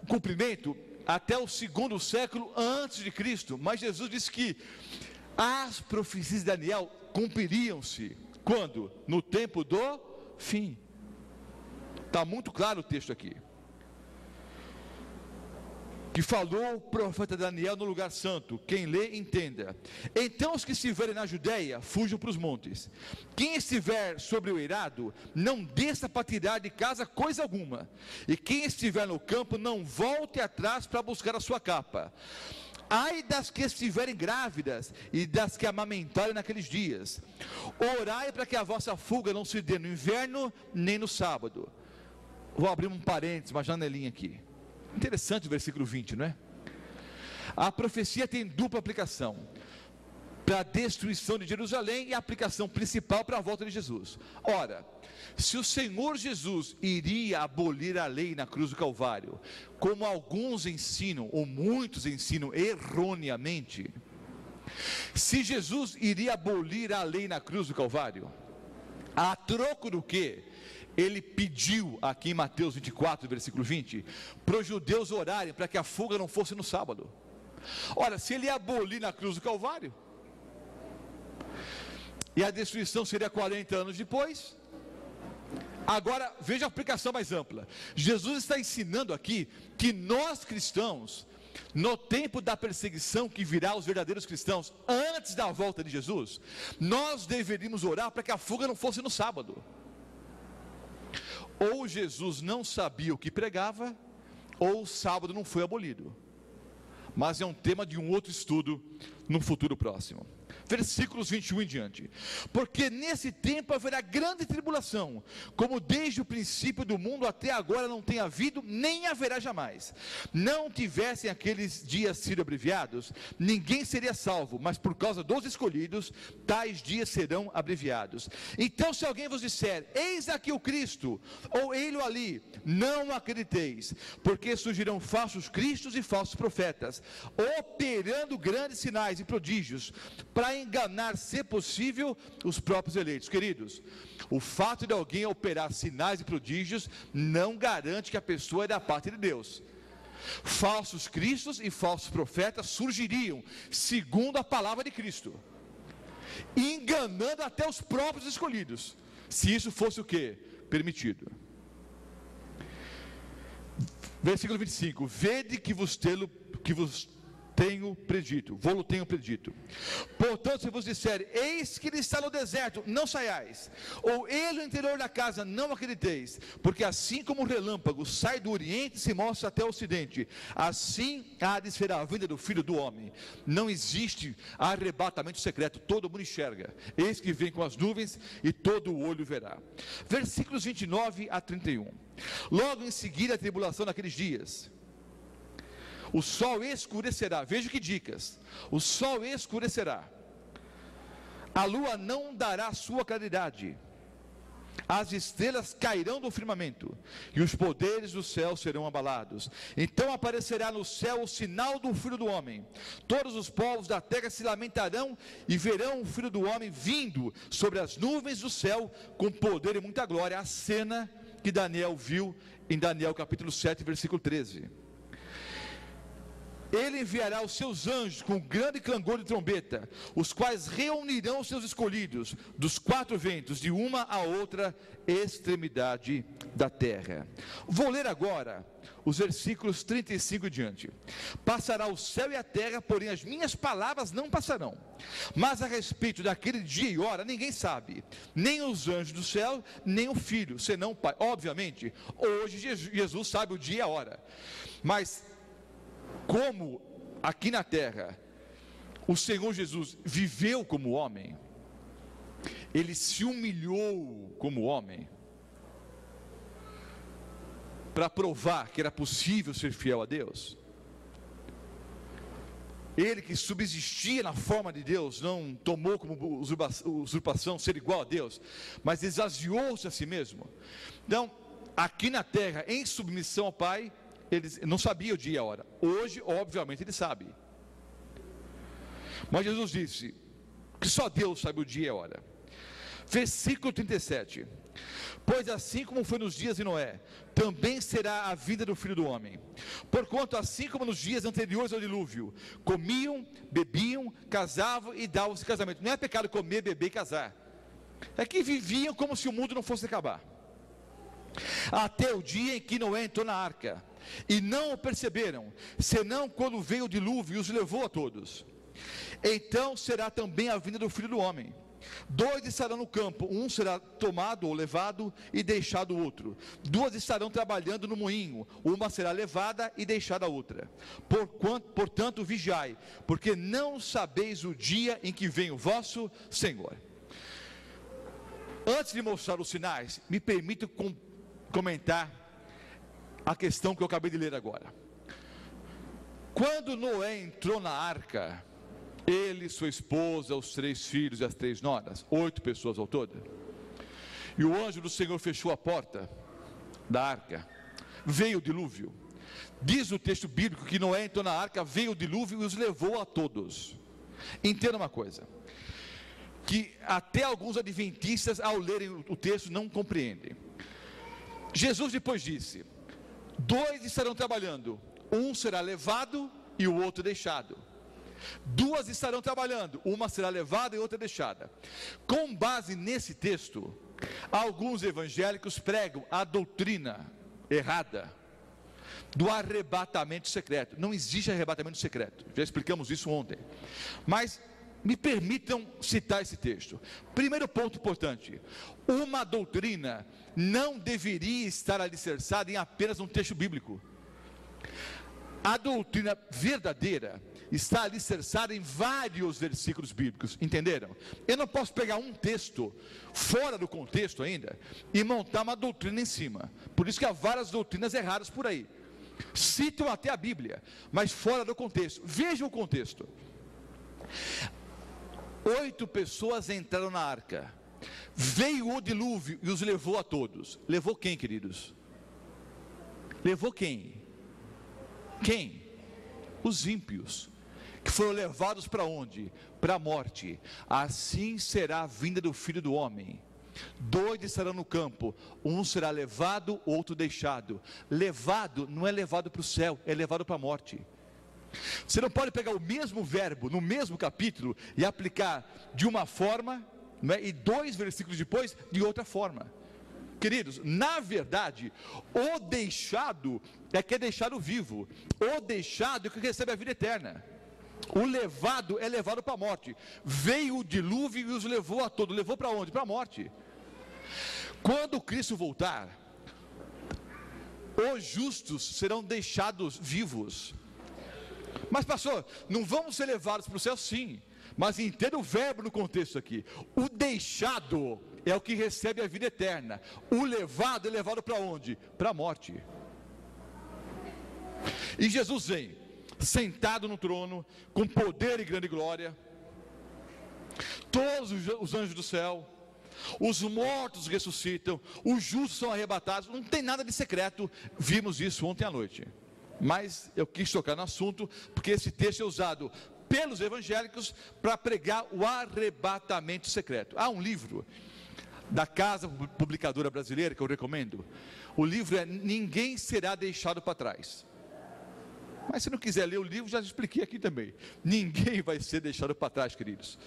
cumprimento até o 2º século antes de Cristo, mas Jesus disse que as profecias de Daniel cumpririam-se quando? No tempo do fim. Está muito claro o texto aqui, que falou o profeta Daniel no lugar santo. Quem lê, entenda. Então os que estiverem na Judéia, fujam para os montes. Quem estiver sobre o eirado, não desça para tirar de casa coisa alguma. E quem estiver no campo, não volte atrás para buscar a sua capa. Ai das que estiverem grávidas e das que amamentarem naqueles dias. Orai para que a vossa fuga não se dê no inverno, nem no sábado. Vou abrir um parênteses, uma janelinha aqui. Interessante o versículo 20, não é? A profecia tem dupla aplicação: para a destruição de Jerusalém, e a aplicação principal para a volta de Jesus. Ora, se o Senhor Jesus iria abolir a lei na cruz do Calvário, como alguns ensinam, ou muitos ensinam erroneamente, se Jesus iria abolir a lei na cruz do Calvário, a troco do quê? Ele pediu aqui em Mateus 24, versículo 20, para os judeus orarem para que a fuga não fosse no sábado. Ora, se ele ia abolir na cruz do Calvário, e a destruição seria 40 anos depois, agora veja a aplicação mais ampla. Jesus está ensinando aqui que nós cristãos, no tempo da perseguição que virá aos verdadeiros cristãos, antes da volta de Jesus, nós deveríamos orar para que a fuga não fosse no sábado. Ou Jesus não sabia o que pregava, ou o sábado não foi abolido. Mas é um tema de um outro estudo no futuro próximo. Versículos 21 em diante. Porque nesse tempo haverá grande tribulação, como desde o princípio do mundo até agora não tem havido, nem haverá jamais. Não tivessem aqueles dias sido abreviados, ninguém seria salvo, mas por causa dos escolhidos, tais dias serão abreviados. Então se alguém vos disser, eis aqui o Cristo, ou ele ali, não acrediteis, porque surgirão falsos cristos e falsos profetas, operando grandes sinais e prodígios, para enganar, se possível, os próprios eleitos. Queridos, o fato de alguém operar sinais e prodígios não garante que a pessoa é da parte de Deus. Falsos cristos e falsos profetas surgiriam, segundo a palavra de Cristo, enganando até os próprios escolhidos, se isso fosse o quê? Permitido. Versículo 25: vede que vos tenho predito, vou-lo tenho predito. Portanto, se vos disser, eis que ele está no deserto, não saiais, ou ele no interior da casa, não acrediteis, porque assim como o relâmpago sai do oriente e se mostra até o ocidente, assim há de ser a vinda do Filho do Homem. Não existe arrebatamento secreto, todo mundo enxerga. Eis que vem com as nuvens e todo o olho verá. Versículos 29 a 31. Logo em seguida a tribulação naqueles dias, o sol escurecerá. Veja que dicas. O sol escurecerá, a lua não dará sua claridade, as estrelas cairão do firmamento, e os poderes do céu serão abalados. Então aparecerá no céu o sinal do Filho do Homem. Todos os povos da terra se lamentarão e verão o Filho do Homem vindo sobre as nuvens do céu com poder e muita glória. A cena que Daniel viu em Daniel capítulo 7, versículo 13. Ele enviará os seus anjos com grande clangor de trombeta, os quais reunirão os seus escolhidos dos quatro ventos, de uma a outra extremidade da terra. Vou ler agora os versículos 35 e diante. Passará o céu e a terra, porém as minhas palavras não passarão. Mas a respeito daquele dia e hora, ninguém sabe, nem os anjos do céu, nem o Filho, senão o Pai. Obviamente, hoje Jesus sabe o dia e a hora, mas como aqui na terra o Senhor Jesus viveu como homem, ele se humilhou como homem, para provar que era possível ser fiel a Deus. Ele que subsistia na forma de Deus, não tomou como usurpação ser igual a Deus, mas esvaziou-se a si mesmo. Então, aqui na terra, em submissão ao Pai, ele não sabia o dia e a hora. Hoje, obviamente, ele sabe. Mas Jesus disse que só Deus sabe o dia e a hora. Versículo 37. Pois assim como foi nos dias de Noé, também será a vinda do Filho do Homem. Porquanto assim como nos dias anteriores ao dilúvio, comiam, bebiam, casavam e davam-se casamento. Não é pecado comer, beber e casar. É que viviam como se o mundo não fosse acabar. Até o dia em que Noé entrou na arca, e não o perceberam, senão quando veio o dilúvio e os levou a todos. Então será também a vinda do Filho do Homem. 2 estarão no campo, um será tomado ou levado e deixado o outro. 2 estarão trabalhando no moinho, uma será levada e deixada a outra. Portanto, vigiai, porque não sabeis o dia em que vem o vosso Senhor. Antes de mostrar os sinais, me permita comentar a questão que eu acabei de ler agora. Quando Noé entrou na arca, ele, sua esposa, os 3 filhos e as 3 noras, 8 pessoas ao todo, e o anjo do Senhor fechou a porta da arca, veio o dilúvio. Diz o texto bíblico que Noé entrou na arca, veio o dilúvio e os levou a todos. Entenda uma coisa, que até alguns adventistas, ao lerem o texto, não compreendem. Jesus depois disse: 2 estarão trabalhando, um será levado e o outro deixado. 2 estarão trabalhando, uma será levada e outra deixada. Com base nesse texto, alguns evangélicos pregam a doutrina errada do arrebatamento secreto. Não existe arrebatamento secreto, já explicamos isso ontem. Mas me permitam citar esse texto. Primeiro ponto importante: uma doutrina não deveria estar alicerçada em apenas um texto bíblico. A doutrina verdadeira está alicerçada em vários versículos bíblicos, entenderam? Eu não posso pegar um texto fora do contexto ainda e montar uma doutrina em cima. Por isso que há várias doutrinas erradas por aí. Citam até a Bíblia, mas fora do contexto. Veja o contexto. 8 pessoas entraram na arca, veio o dilúvio e os levou a todos. Levou quem, queridos? Levou quem? Quem? Os ímpios, que foram levados para onde? Para a morte. Assim será a vinda do Filho do Homem. 2 estarão no campo, um será levado, outro deixado. Levado não é levado para o céu, é levado para a morte. Você não pode pegar o mesmo verbo no mesmo capítulo e aplicar de uma forma, né, e 2 versículos depois de outra forma. Queridos, na verdade, o deixado é que é deixado vivo, o deixado é que recebe a vida eterna. O levado é levado para a morte. Veio o dilúvio e os levou a todos. Levou para onde? Para a morte. Quando Cristo voltar, os justos serão deixados vivos. Mas pastor, não vamos ser levados para o céu? Sim, mas entenda o verbo no contexto aqui. O deixado é o que recebe a vida eterna. O levado é levado para onde? Para a morte. E Jesus vem sentado no trono, com poder e grande glória. Todos os anjos do céu, os mortos ressuscitam, os justos são arrebatados. Não tem nada de secreto. Vimos isso ontem à noite. Mas eu quis tocar no assunto, porque esse texto é usado pelos evangélicos para pregar o arrebatamento secreto. Há um livro da Casa Publicadora Brasileira que eu recomendo. O livro é Ninguém Será Deixado para Trás. Mas se não quiser ler o livro, já expliquei aqui também. Ninguém vai ser deixado para trás, queridos.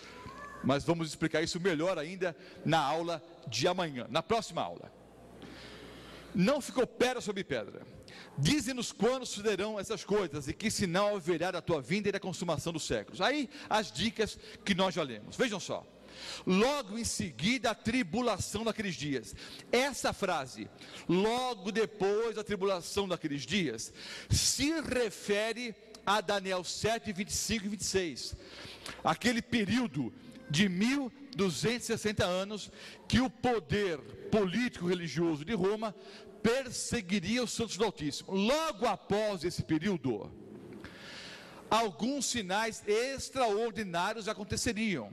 Mas vamos explicar isso melhor ainda na aula de amanhã, na próxima aula. Não ficou pedra sobre pedra. Dize-nos quando sucederão essas coisas e que sinal haverá da tua vinda e da consumação dos séculos. Aí as dicas que nós já lemos. Vejam só. Logo em seguida a tribulação daqueles dias. Essa frase, logo depois da tribulação daqueles dias, se refere a Daniel 7, 25 e 26. Aquele período de 1260 anos que o poder político religioso de Roma perseguiria os santos do Altíssimo. Logo após esse período, alguns sinais extraordinários aconteceriam.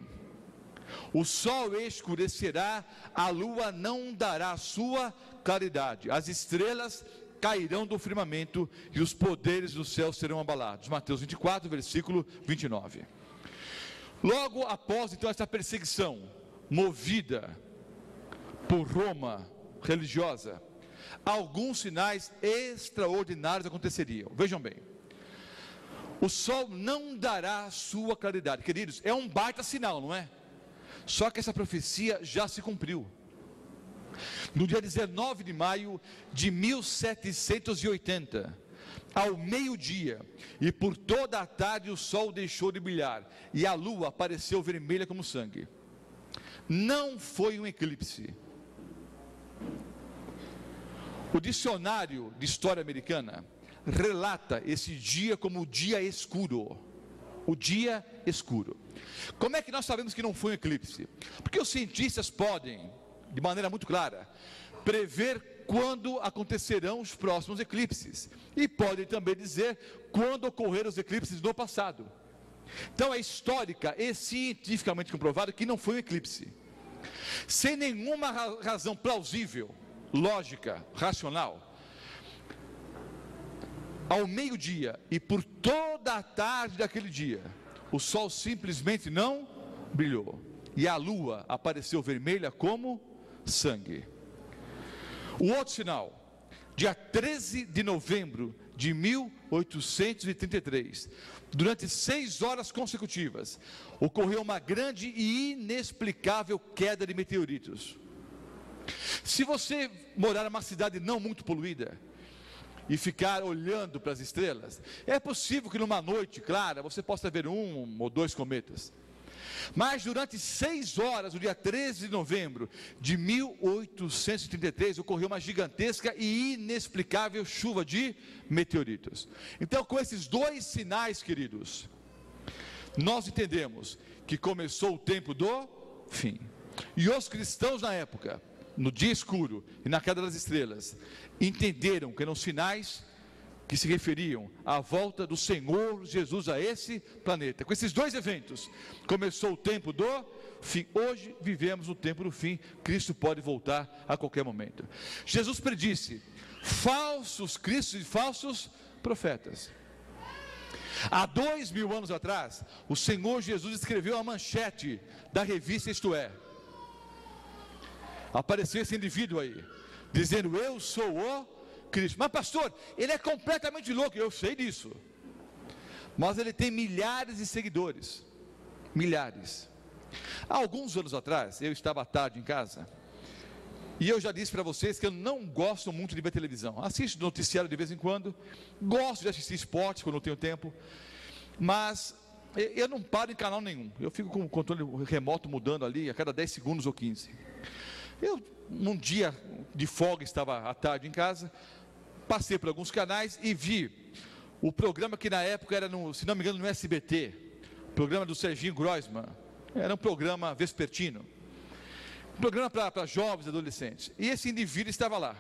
O sol escurecerá, a lua não dará sua claridade, as estrelas cairão do firmamento e os poderes do céu serão abalados. Mateus 24, versículo 29. Logo após então essa perseguição movida por Roma religiosa, alguns sinais extraordinários aconteceriam. Vejam bem, o sol não dará sua claridade. Queridos, é um baita sinal, não é? Só que essa profecia já se cumpriu. No dia 19 de maio de 1780, ao meio-dia, e por toda a tarde o sol deixou de brilhar, e a lua apareceu vermelha como sangue. Não foi um eclipse. O dicionário de história americana relata esse dia como o dia escuro. O dia escuro. Como é que nós sabemos que não foi um eclipse? Porque os cientistas podem, de maneira muito clara, prever quando acontecerão os próximos eclipses, e podem também dizer quando ocorreram os eclipses no passado. Então é histórica e cientificamente comprovado que não foi um eclipse. Sem nenhuma razão plausível, lógica, racional, ao meio-dia e por toda a tarde daquele dia, o sol simplesmente não brilhou, e a lua apareceu vermelha como sangue. O outro sinal, dia 13 de novembro de 1833, durante 6 horas consecutivas, ocorreu uma grande e inexplicável queda de meteoritos. Se você morar numa cidade não muito poluída e ficar olhando para as estrelas, é possível que numa noite clara você possa ver 1 ou 2 cometas. Mas durante 6 horas, no dia 13 de novembro de 1833, ocorreu uma gigantesca e inexplicável chuva de meteoritos. Então, com esses 2 sinais, queridos, nós entendemos que começou o tempo do fim. E os cristãos na época, no dia escuro e na queda das estrelas, entenderam que eram sinais que se referiam à volta do Senhor Jesus a esse planeta. Com esses 2 eventos, começou o tempo do fim. Hoje vivemos no tempo do fim. Cristo pode voltar a qualquer momento. Jesus predisse falsos cristos e falsos profetas. Há 2000 anos atrás, o Senhor Jesus escreveu a manchete da revista Isto É. Apareceu esse indivíduo aí, dizendo: eu sou o Cristo. Mas pastor, ele é completamente louco. Eu sei disso, mas ele tem milhares de seguidores. Milhares. Há alguns anos atrás, eu estava à tarde em casa, e eu já disse para vocês que eu não gosto muito de ver televisão. Assisto noticiário de vez em quando, gosto de assistir esporte quando eu tenho tempo, mas eu não paro em canal nenhum. Eu fico com o controle remoto mudando ali a cada 10 segundos ou 15. Eu, num dia de folga, estava à tarde em casa, passei por alguns canais e vi o programa que na época era, se não me engano, no SBT, programa do Serginho Groisman. Era um programa vespertino, um programa para jovens e adolescentes, e esse indivíduo estava lá.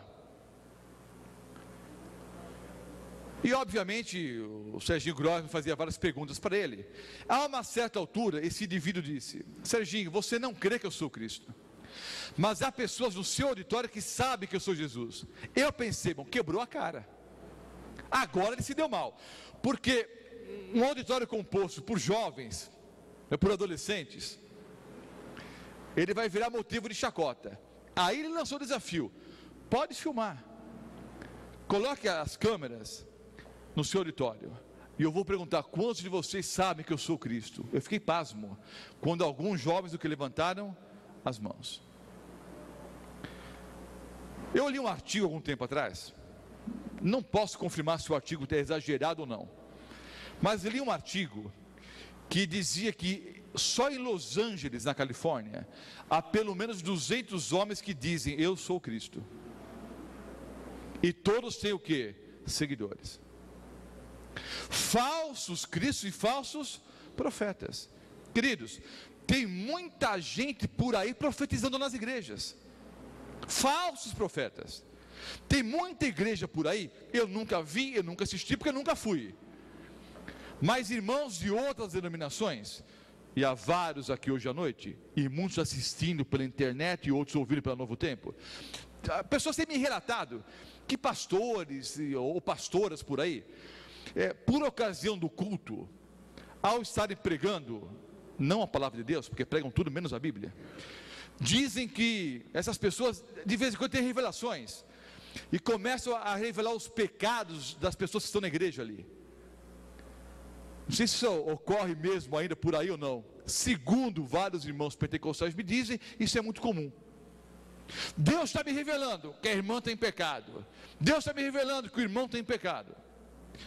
E obviamente o Serginho Groisman fazia várias perguntas para ele. A uma certa altura, esse indivíduo disse: Serginho, você não crê que eu sou Cristo, mas há pessoas no seu auditório que sabem que eu sou Jesus. Eu pensei, bom, quebrou a cara. Agora ele se deu mal, porque um auditório composto por jovens, por adolescentes, ele vai virar motivo de chacota. Aí ele lançou o desafio: pode filmar, coloque as câmeras no seu auditório, e eu vou perguntar quantos de vocês sabem que eu sou Cristo. Eu fiquei pasmo quando alguns jovens do que levantaram as mãos. Eu li um artigo algum tempo atrás, não posso confirmar se o artigo é exagerado ou não, mas li um artigo que dizia que só em Los Angeles, na Califórnia, há pelo menos 200 homens que dizem: eu sou Cristo. E todos têm o quê? Seguidores. Falsos cristos e falsos profetas. Queridos, tem muita gente por aí profetizando nas igrejas, falsos profetas. Tem muita igreja por aí, eu nunca vi, eu nunca assisti, porque eu nunca fui. Mas irmãos de outras denominações, e há vários aqui hoje à noite, e muitos assistindo pela internet e outros ouvindo pela Novo Tempo, pessoas têm me relatado que pastores ou pastoras por aí, por ocasião do culto, ao estarem pregando, não a palavra de Deus, porque pregam tudo menos a Bíblia, dizem que essas pessoas de vez em quando têm revelações, e começam a revelar os pecados das pessoas que estão na igreja ali. Não sei se isso ocorre mesmo ainda por aí ou não. Segundo vários irmãos pentecostais me dizem, isso é muito comum. Deus está me revelando que a irmã tem pecado. Deus está me revelando que o irmão tem pecado.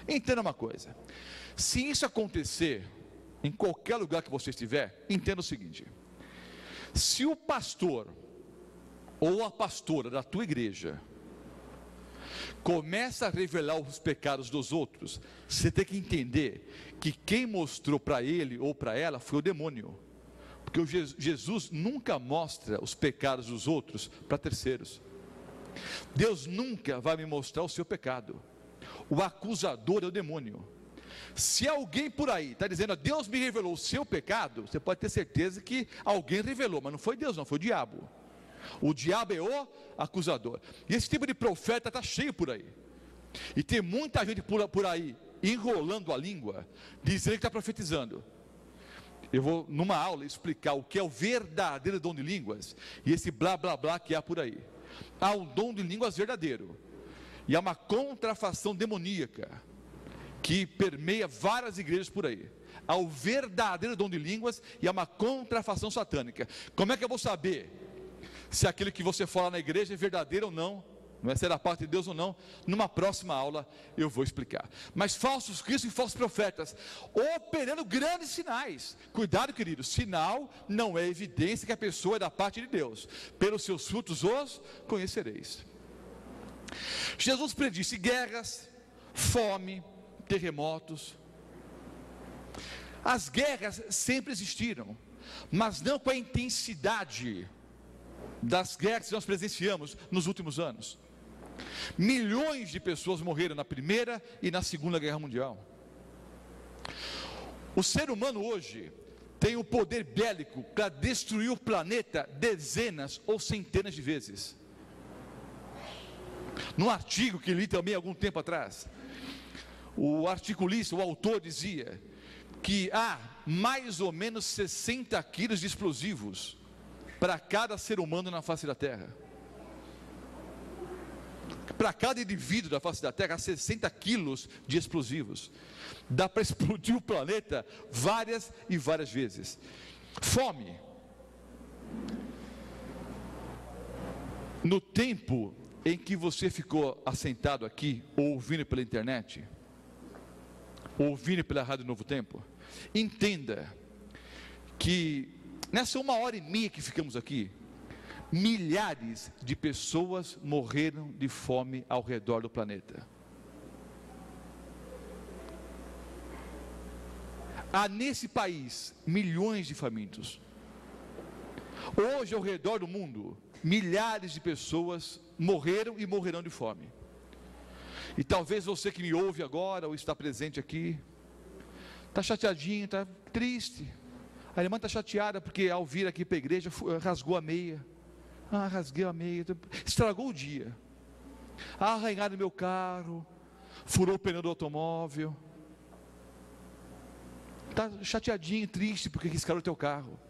Entenda uma coisa: se isso acontecer em qualquer lugar que você estiver, entenda o seguinte: se o pastor ou a pastora da tua igreja começa a revelar os pecados dos outros, você tem que entender que quem mostrou para ele ou para ela foi o demônio, porque Jesus nunca mostra os pecados dos outros para terceiros. Deus nunca vai me mostrar o seu pecado. O acusador é o demônio. Se alguém por aí está dizendo, Deus me revelou o seu pecado, você pode ter certeza que alguém revelou, mas não foi Deus, não, foi o diabo. O diabo é o acusador. E esse tipo de profeta está cheio por aí. E tem muita gente por aí enrolando a língua, dizendo que está profetizando. Eu vou numa aula explicar o que é o verdadeiro dom de línguas e esse blá blá blá que há por aí. Há um dom de línguas verdadeiro, e há uma contrafação demoníaca que permeia várias igrejas por aí. Há o verdadeiro dom de línguas e há uma contrafação satânica. Como é que eu vou saber se aquilo que você fala na igreja é verdadeiro ou não, se é da parte de Deus ou não? Numa próxima aula eu vou explicar. Mas falsos cristos e falsos profetas operando grandes sinais. Cuidado, querido, sinal não é evidência que a pessoa é da parte de Deus. Pelos seus frutos os conhecereis. Jesus predisse guerras, fome, terremotos. As guerras sempre existiram, mas não com a intensidade das guerras que nós presenciamos nos últimos anos. Milhões de pessoas morreram na Primeira e na Segunda Guerra Mundial. O ser humano hoje tem o poder bélico para destruir o planeta dezenas ou centenas de vezes. Num artigo que li também há algum tempo atrás, o articulista, o autor dizia que há mais ou menos 60 quilos de explosivos para cada ser humano na face da Terra. Para cada indivíduo da face da Terra, há 60 quilos de explosivos. Dá para explodir o planeta várias e várias vezes. Fome. No tempo em que você ficou assentado aqui, ouvindo pela internet, ouvindo pela Rádio Novo Tempo, entenda que nessa 1h30 que ficamos aqui, milhares de pessoas morreram de fome ao redor do planeta. Há nesse país milhões de famintos. Hoje, ao redor do mundo, milhares de pessoas morreram e morrerão de fome. E talvez você que me ouve agora ou está presente aqui, está chateadinho, está triste. A irmã está chateada porque ao vir aqui para a igreja rasgou a meia. Rasguei a meia, estragou o dia. Arranharam meu carro, furou o pneu do automóvel. Está chateadinho, triste porque riscaram o teu carro.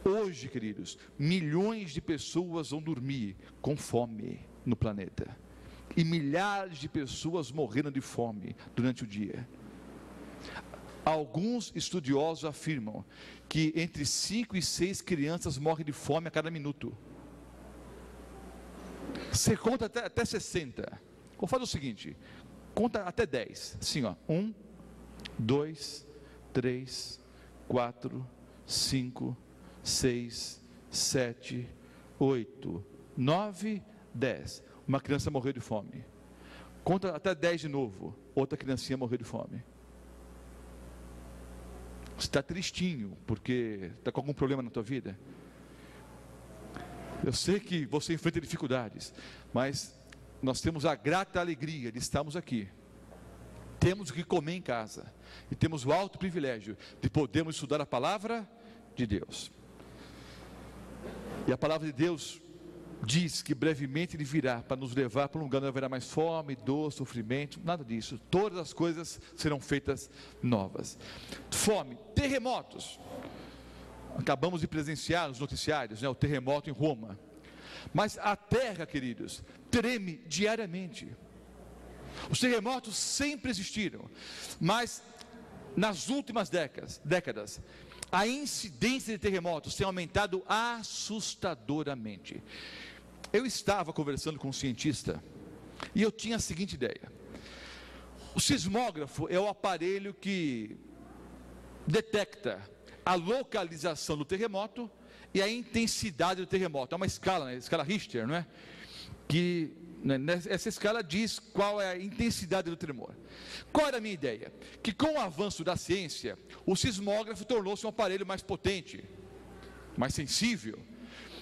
Hoje, queridos, milhões de pessoas vão dormir com fome no planeta. E milhares de pessoas morreram de fome durante o dia. Alguns estudiosos afirmam que entre 5 e 6 crianças morrem de fome a cada minuto. Você conta até 60. Vou fazer o seguinte: conta até 10. Assim, ó. 1, 2, 3, 4, 5, 6, 7, 8, 9, 10. Uma criança morreu de fome. Conta até 10 de novo. Outra criancinha morreu de fome. Você está tristinho, porque está com algum problema na tua vida. Eu sei que você enfrenta dificuldades, mas nós temos a grata alegria de estarmos aqui. Temos o que comer em casa, e temos o alto privilégio de podermos estudar a palavra de Deus. E a palavra de Deus diz que brevemente Ele virá para nos levar para um lugar onde não haverá mais fome, dor, sofrimento, nada disso. Todas as coisas serão feitas novas. Fome, terremotos. Acabamos de presenciar nos noticiários, o terremoto em Roma. Mas a terra, queridos, treme diariamente. Os terremotos sempre existiram, mas nas últimas décadas, a incidência de terremotos tem aumentado assustadoramente. Eu estava conversando com um cientista e eu tinha a seguinte ideia: o sismógrafo é o aparelho que detecta a localização do terremoto e a intensidade do terremoto. É uma escala, né? Escala Richter, não é? Que essa escala diz qual é a intensidade do tremor. Qual era a minha ideia? Que com o avanço da ciência, o sismógrafo tornou-se um aparelho mais potente, mais sensível.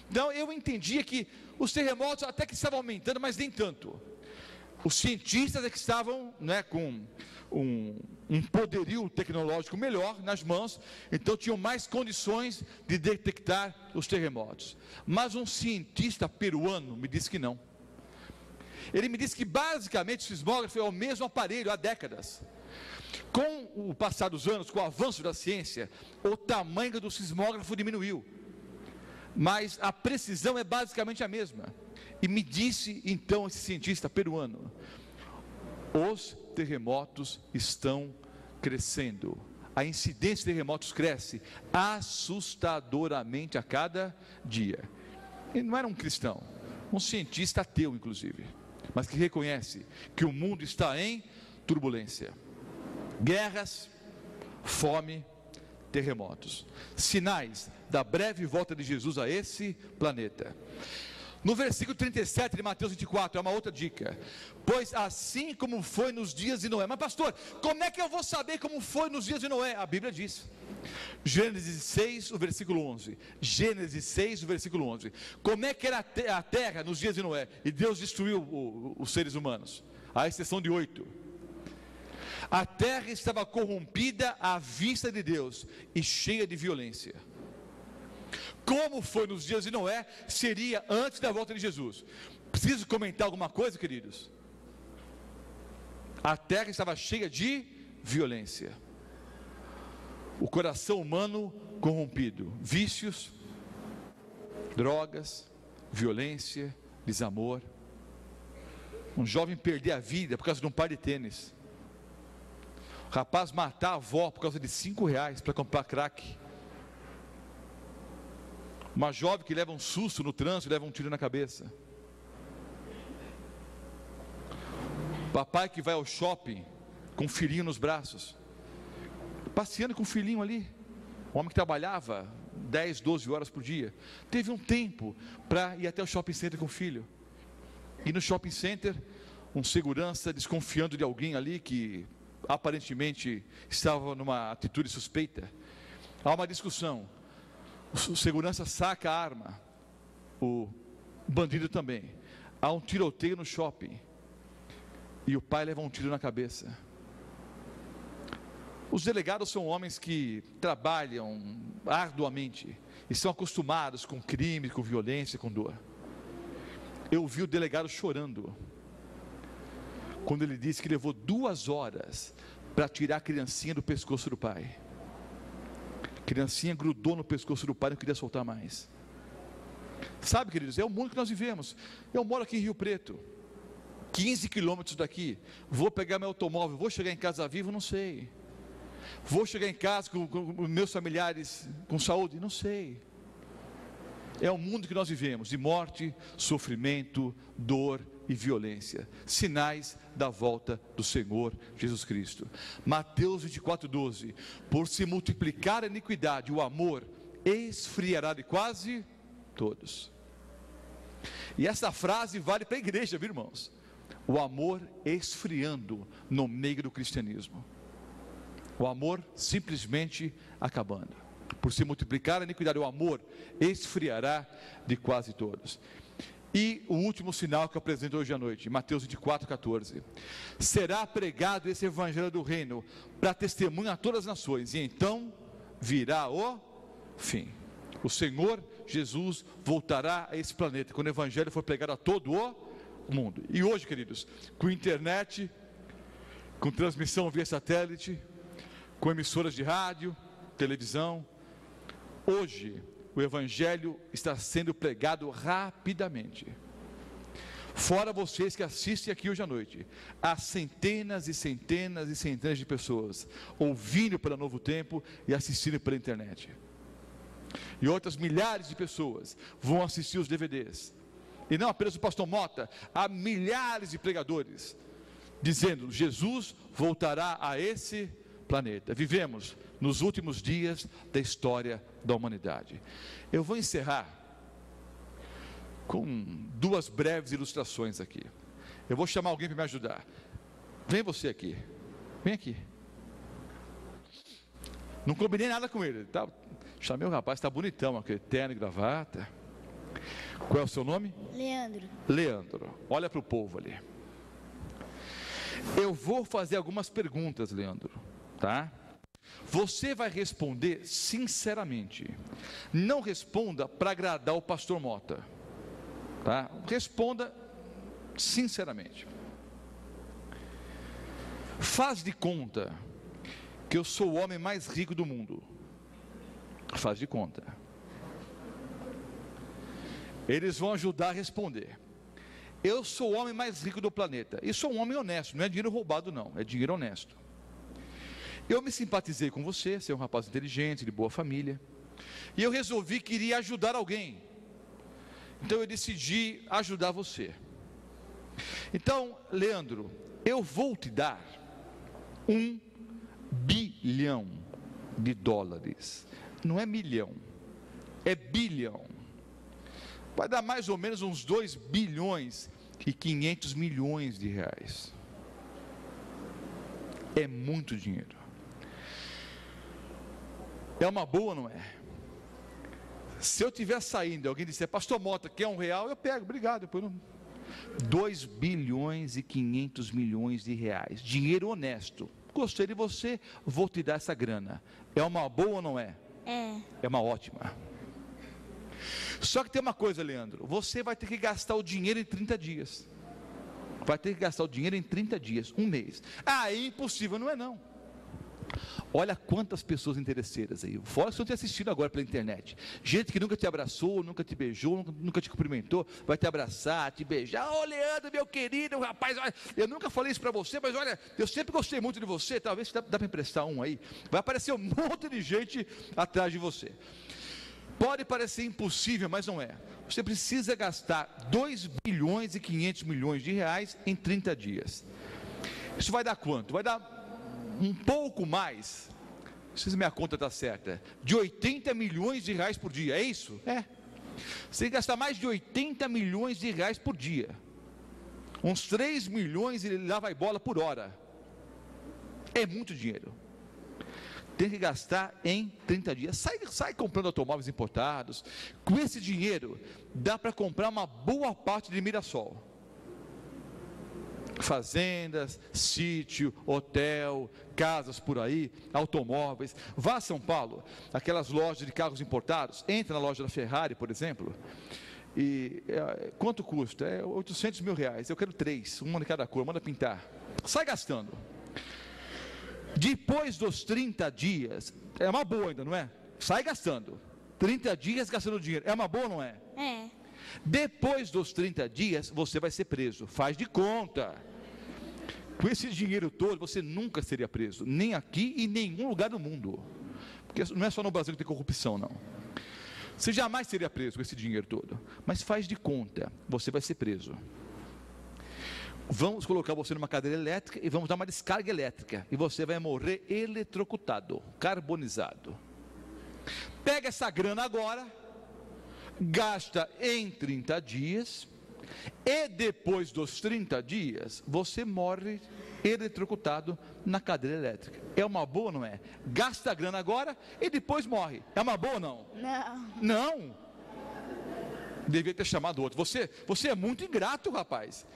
Então eu entendia que os terremotos até que estavam aumentando, mas nem tanto. Os cientistas é que estavam, com um poderio tecnológico melhor nas mãos, então tinham mais condições de detectar os terremotos. Mas um cientista peruano me disse que não. Ele me disse que basicamente o sismógrafo é o mesmo aparelho há décadas. Com o passar dos anos, com o avanço da ciência, o tamanho do sismógrafo diminuiu, mas a precisão é basicamente a mesma. E me disse então esse cientista peruano: os terremotos estão crescendo, a incidência de terremotos cresce assustadoramente a cada dia. Ele não era um cristão, um cientista ateu inclusive, mas que reconhece que o mundo está em turbulência, guerras, fome, terremotos, sinais da breve volta de Jesus a esse planeta. No versículo 37 de Mateus 24, é uma outra dica: pois assim como foi nos dias de Noé. Mas pastor, como é que eu vou saber como foi nos dias de Noé? A Bíblia diz, Gênesis 6, o versículo 11. Gênesis 6, o versículo 11. Como é que era a terra nos dias de Noé? E Deus destruiu os seres humanos, à exceção de 8. A terra estava corrompida à vista de Deus e cheia de violência. Como foi nos dias de Noé, seria antes da volta de Jesus. Preciso comentar alguma coisa, queridos? A terra estava cheia de violência. O coração humano corrompido, vícios, drogas, violência, desamor. Um jovem perder a vida por causa de um par de tênis. O rapaz matar a avó por causa de R$5 para comprar crack. Uma jovem que leva um susto no trânsito e leva um tiro na cabeça. Papai que vai ao shopping com um filhinho nos braços, passeando com o filhinho ali. Um homem que trabalhava 10, 12 horas por dia, teve um tempo para ir até o shopping center com o filho. E no shopping center, um segurança desconfiando de alguém ali que aparentemente estava numa atitude suspeita. Há uma discussão. O segurança saca a arma, o bandido também. Há um tiroteio no shopping e o pai leva um tiro na cabeça. Os delegados são homens que trabalham arduamente e são acostumados com crime, com violência, com dor. Eu vi o delegado chorando quando ele disse que levou 2 horas para tirar a criancinha do pescoço do pai. A criancinha grudou no pescoço do pai e não queria soltar mais. Sabe, queridos, é o mundo que nós vivemos. Eu moro aqui em Rio Preto, 15 quilômetros daqui. Vou pegar meu automóvel, vou chegar em casa vivo? Não sei. Vou chegar em casa com meus familiares com saúde? Não sei. É o mundo que nós vivemos, de morte, sofrimento, dor e violência, sinais da volta do Senhor Jesus Cristo. Mateus 24:12, por se multiplicar a iniquidade, o amor esfriará de quase todos. E essa frase vale para a igreja, viu, irmãos? O amor esfriando no meio do cristianismo. O amor simplesmente acabando. Por se multiplicar a iniquidade, o amor esfriará de quase todos. E o último sinal que eu apresento hoje à noite, Mateus 24:14. Será pregado esse evangelho do reino para testemunho a todas as nações, e então virá o fim. O Senhor Jesus voltará a esse planeta, quando o evangelho for pregado a todo o mundo. E hoje, queridos, com internet, com transmissão via satélite, com emissoras de rádio, televisão, hoje o evangelho está sendo pregado rapidamente. Fora vocês que assistem aqui hoje à noite, há centenas e centenas e centenas de pessoas ouvindo pela Novo Tempo e assistindo pela internet. E outras milhares de pessoas vão assistir os DVDs. E não apenas o pastor Mota, há milhares de pregadores dizendo: Jesus voltará a esse planeta. Vivemos nos últimos dias da história da humanidade. Eu vou encerrar com duas breves ilustrações aqui. Eu vou chamar alguém para me ajudar. Vem você aqui. Vem aqui. Não combinei nada com ele, tá? Chamei o rapaz, está bonitão, aquele terno e gravata. Qual é o seu nome? Leandro. Leandro, olha para o povo ali. Eu vou fazer algumas perguntas, Leandro, tá? Você vai responder sinceramente. Não responda para agradar o pastor Mota, tá? Responda sinceramente. Faz de conta que eu sou o homem mais rico do mundo. Faz de conta. Eles vão ajudar a responder. Eu sou o homem mais rico do planeta. E sou um homem honesto, não é dinheiro roubado não, é dinheiro honesto. Eu me simpatizei com você, você é um rapaz inteligente, de boa família. E eu resolvi que iria ajudar alguém. Então eu decidi ajudar você. Então, Leandro, eu vou te dar $1 bilhão. Não é milhão, é bilhão. Vai dar mais ou menos uns 2 bilhões e 500 milhões de reais. É muito dinheiro. É uma boa, não é? Se eu estiver saindo e alguém disser: pastor Mota, quer R$1? Eu pego, obrigado. Depois não. 2 bilhões e 500 milhões de reais. Dinheiro honesto. Gostei de você, vou te dar essa grana. É uma boa ou não é? É uma ótima. Só que tem uma coisa, Leandro, você vai ter que gastar o dinheiro em 30 dias. Vai ter que gastar o dinheiro em 30 dias, um mês. Ah, é impossível, não é não. Olha quantas pessoas interesseiras aí, fora que estão te assistindo agora pela internet. Gente que nunca te abraçou, nunca te beijou, nunca te cumprimentou, vai te abraçar, te beijar. Ô Leandro, meu querido, rapaz, olha, eu nunca falei isso para você, mas olha, eu sempre gostei muito de você, talvez dá para emprestar um aí. Vai aparecer um monte de gente atrás de você. Pode parecer impossível, mas não é. Você precisa gastar 2 bilhões e 500 milhões de reais em 30 dias. Isso vai dar quanto? Vai dar um pouco mais, se minha conta está certa, de 80 milhões de reais por dia, é isso? É. Você tem que gastar mais de 80 milhões de reais por dia. Uns 3 milhões e lá vai bola por hora. É muito dinheiro. Tem que gastar em 30 dias. Sai comprando automóveis importados. Com esse dinheiro, dá para comprar uma boa parte de Mirassol. Fazendas, sítio, hotel, casas por aí, automóveis. Vá a São Paulo, aquelas lojas de carros importados. Entra na loja da Ferrari, por exemplo. E quanto custa? É 800 mil reais. Eu quero 3, uma de cada cor, manda pintar. Sai gastando. Depois dos 30 dias, é uma boa ainda, não é? Sai gastando. 30 dias gastando dinheiro, é uma boa, não é? É. Depois dos 30 dias, você vai ser preso. Faz de conta. Com esse dinheiro todo, você nunca seria preso. Nem aqui e em nenhum lugar do mundo. Porque não é só no Brasil que tem corrupção, não. Você jamais seria preso com esse dinheiro todo. Mas faz de conta, você vai ser preso. Vamos colocar você numa cadeira elétrica e vamos dar uma descarga elétrica. E você vai morrer eletrocutado, carbonizado. Pega essa grana agora, gasta em 30 dias, E depois dos 30 dias, você morre eletrocutado na cadeira elétrica. É uma boa ou não é? Gasta a grana agora e depois morre. É uma boa ou não? Não. Não. Devia ter chamado outro. Você é muito ingrato, rapaz.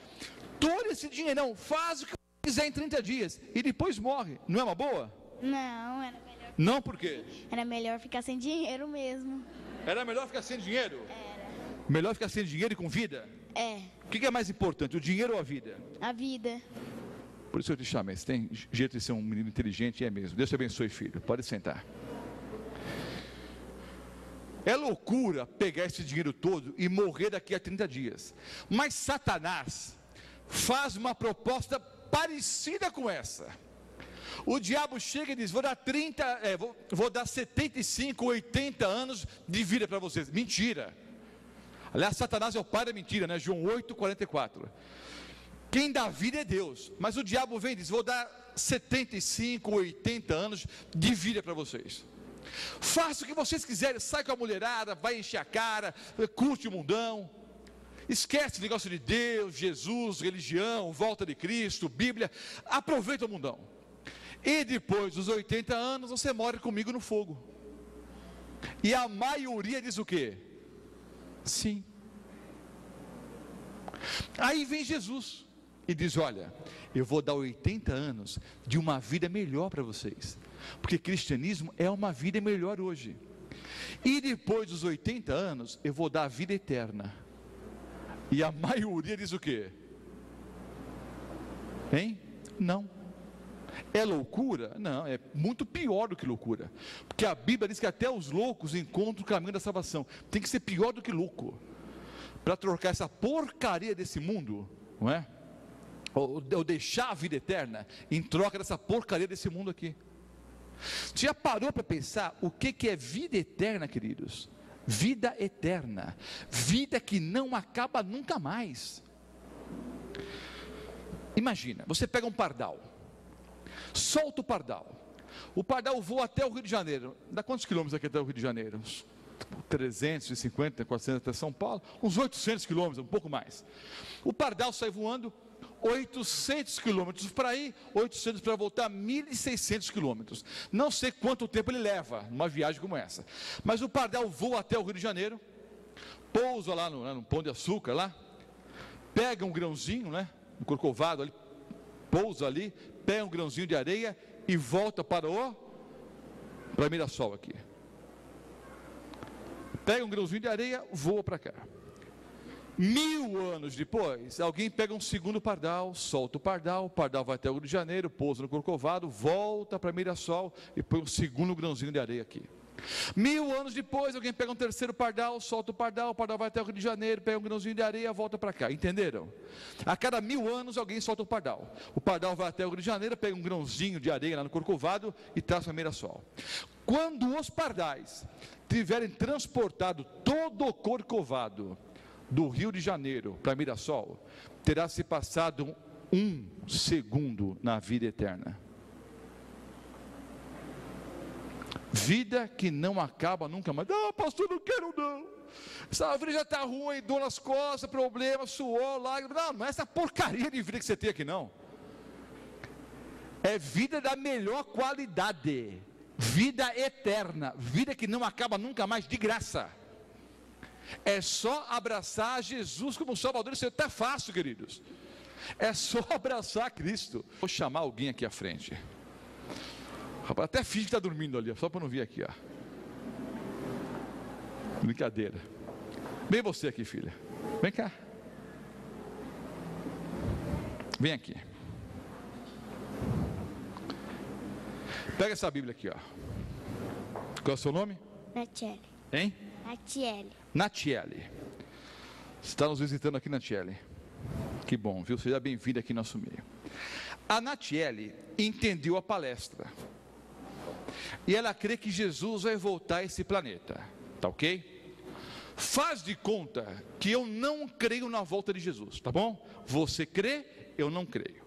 Todo esse dinheirão, faz o que quiser em 30 dias e depois morre. Não é uma boa? Não, era melhor. Não, por quê? Era melhor ficar sem dinheiro mesmo. Era melhor ficar sem dinheiro? Era. Melhor ficar sem dinheiro e com vida? É. O que é mais importante, o dinheiro ou a vida? A vida. Por isso eu te chamei. Você tem jeito de ser um menino inteligente e é mesmo. Deus te abençoe, filho. Pode sentar. É loucura pegar esse dinheiro todo e morrer daqui a 30 dias. Mas Satanás faz uma proposta parecida com essa. O diabo chega e diz: vou dar 75, 80 anos de vida para vocês. Mentira. Aliás, Satanás é o pai da mentira, né? João 8,44. Quem dá vida é Deus. Mas o diabo vem e diz: vou dar 75, 80 anos de vida para vocês. Faça o que vocês quiserem. Sai com a mulherada, vai encher a cara, curte o mundão. Esquece o negócio de Deus, Jesus, religião, volta de Cristo, Bíblia. Aproveita o mundão. E depois dos 80 anos, você morre comigo no fogo. E a maioria diz o quê? Sim. Aí vem Jesus e diz: olha, eu vou dar 80 anos de uma vida melhor para vocês, porque cristianismo é uma vida melhor hoje. E depois dos 80 anos, eu vou dar a vida eterna. E a maioria diz o quê? Hein? Não. É loucura? Não, é muito pior do que loucura. Porque a Bíblia diz que até os loucos encontram o caminho da salvação. Tem que ser pior do que louco para trocar essa porcaria desse mundo, não é? Ou deixar a vida eterna em troca dessa porcaria desse mundo aqui. Você já parou para pensar o que é vida eterna, queridos? Vida eterna, vida que não acaba nunca mais. Imagina, você pega um pardal, solta o pardal voa até o Rio de Janeiro. Dá quantos quilômetros aqui até o Rio de Janeiro? Uns 350, 400 até São Paulo, uns 800 quilômetros, um pouco mais. O pardal sai voando 800 quilômetros para ir, 800 para voltar, 1.600 quilômetros. Não sei quanto tempo ele leva numa viagem como essa, mas o pardal voa até o Rio de Janeiro, pousa lá no Pão de Açúcar, lá, pega um grãozinho, né, no Corcovado, ali, pousa ali, pega um grãozinho de areia e volta para Mirassol aqui. Pega um grãozinho de areia, voa para cá. 1000 anos depois, alguém pega um segundo pardal, solta o pardal vai até o Rio de Janeiro, pousa no Corcovado, volta para Mirassol e põe um segundo grãozinho de areia aqui. 1000 anos depois, alguém pega um terceiro pardal, solta o pardal vai até o Rio de Janeiro, pega um grãozinho de areia, volta para cá. Entenderam? A cada 1000 anos, alguém solta o pardal vai até o Rio de Janeiro, pega um grãozinho de areia lá no Corcovado e traz para Mirassol. Quando os pardais tiverem transportado todo o Corcovado do Rio de Janeiro para Mirassol, terá se passado 1 segundo na vida eterna. Vida que não acaba nunca mais. Não, pastor, não quero não. Essa vida já está ruim, dor nas costas, problema, suor, lágrimas. Não é essa porcaria de vida que você tem aqui não. É vida da melhor qualidade. Vida eterna. Vida que não acaba nunca mais, de graça. É só abraçar Jesus como Salvador. Isso está fácil, queridos. É só abraçar Cristo. Vou chamar alguém aqui à frente. Rapaz, até finge que está dormindo ali, só para não vir aqui, ó. Brincadeira. Vem você aqui, filha. Vem cá. Vem aqui. Pega essa Bíblia aqui, ó. Qual é o seu nome? Natiele. Hein? Natiele. Natiele. Você está nos visitando aqui, Natiele. Que bom, viu? Seja bem-vinda aqui no nosso meio. A Natiele entendeu a palestra. E ela crê que Jesus vai voltar a esse planeta. Tá ok? Faz de conta que eu não creio na volta de Jesus, tá bom? Você crê, eu não creio.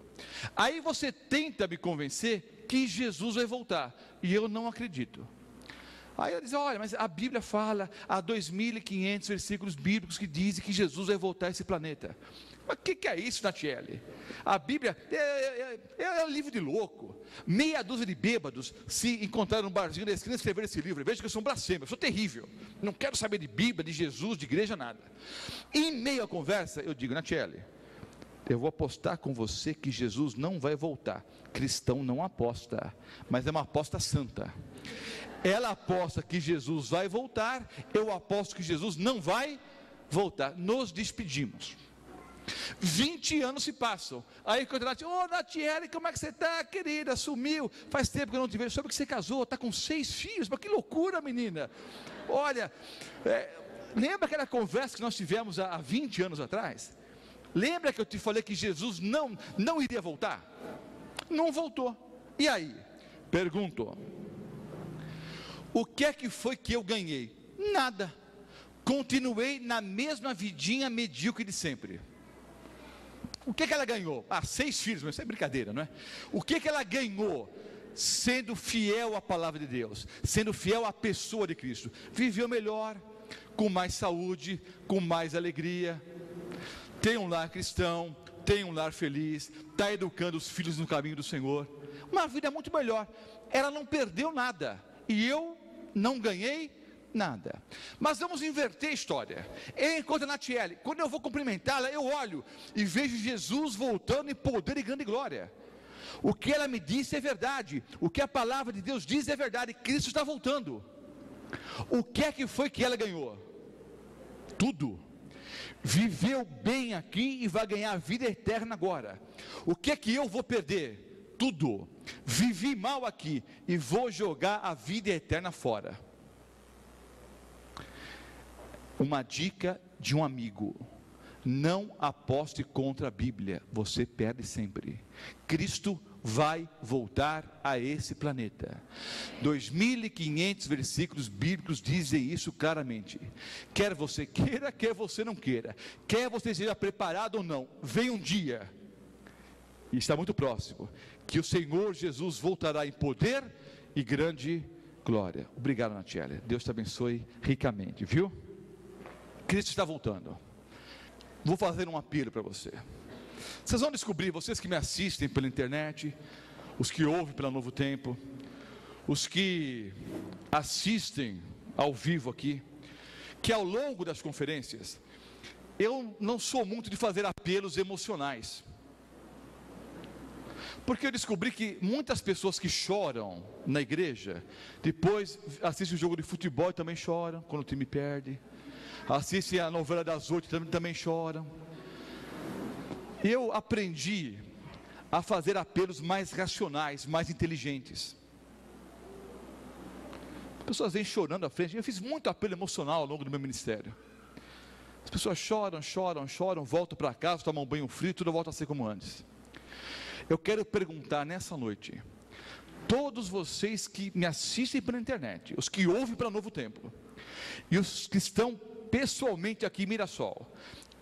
Aí você tenta me convencer que Jesus vai voltar, e eu não acredito. Aí eu disse, olha, mas a Bíblia fala, há 2.500 versículos bíblicos que dizem que Jesus vai voltar a esse planeta. Mas o que é isso, Natiele? A Bíblia é um livro de louco. Meia dúzia de bêbados se encontraram num barzinho da esquina e escreveram esse livro. Veja que eu sou um blasfemo, eu sou terrível. Não quero saber de Bíblia, de Jesus, de igreja, nada. Em meio à conversa, eu digo, Natiele, eu vou apostar com você que Jesus não vai voltar. Cristão não aposta, mas é uma aposta santa. Ela aposta que Jesus vai voltar, eu aposto que Jesus não vai voltar. Nos despedimos. 20 anos se passam. Aí quando ela diz, Natiele, como é que você está, querida? Sumiu, faz tempo que eu não te vejo. Soube que você casou, está com 6 filhos, mas que loucura, menina. Olha, lembra aquela conversa que nós tivemos há 20 anos atrás? Lembra que eu te falei que Jesus não iria voltar? Não voltou. E aí? Pergunto, o que é que foi que eu ganhei? Nada. Continuei na mesma vidinha medíocre de sempre. O que ela ganhou? 6 filhos, mas isso é brincadeira, não é? O que ela ganhou? Sendo fiel à palavra de Deus, sendo fiel à pessoa de Cristo. Viveu melhor, com mais saúde, com mais alegria. Tem um lar cristão, tem um lar feliz, está educando os filhos no caminho do Senhor. Uma vida muito melhor. Ela não perdeu nada, e eu não ganhei nada. Mas vamos inverter a história. Enquanto a Natiele, quando eu vou cumprimentá-la, eu olho e vejo Jesus voltando em poder e grande glória. O que ela me disse é verdade. O que a palavra de Deus diz é verdade. Cristo está voltando. O que é que foi que ela ganhou? Tudo. Viveu bem aqui e vai ganhar a vida eterna agora. O que é que eu vou perder? Tudo. Vivi mal aqui e vou jogar a vida eterna fora. Uma dica de um amigo: não aposte contra a Bíblia, você perde sempre. Cristo vai voltar a esse planeta. 2.500 versículos bíblicos dizem isso claramente. Quer você queira, quer você não queira, quer você esteja preparado ou não, vem um dia, e está muito próximo, que o Senhor Jesus voltará em poder e grande glória. Obrigado, Natiele, Deus te abençoe ricamente, viu? Cristo está voltando. Vou fazer um apelo para você. Vocês vão descobrir, vocês que me assistem pela internet, os que ouvem pela Novo Tempo, os que assistem ao vivo aqui, que ao longo das conferências, eu não sou muito de fazer apelos emocionais. Porque eu descobri que muitas pessoas que choram na igreja, depois assistem o jogo de futebol e também choram quando o time perde. Assistem a novela das 8 e também choram. Eu aprendi a fazer apelos mais racionais, mais inteligentes. As pessoas vêm chorando à frente. Eu fiz muito apelo emocional ao longo do meu ministério. As pessoas choram, voltam para casa, tomam um banho frio, tudo volta a ser como antes. Eu quero perguntar nessa noite, todos vocês que me assistem pela internet, os que ouvem pela Novo Tempo, e os que estão pessoalmente aqui em Mirassol,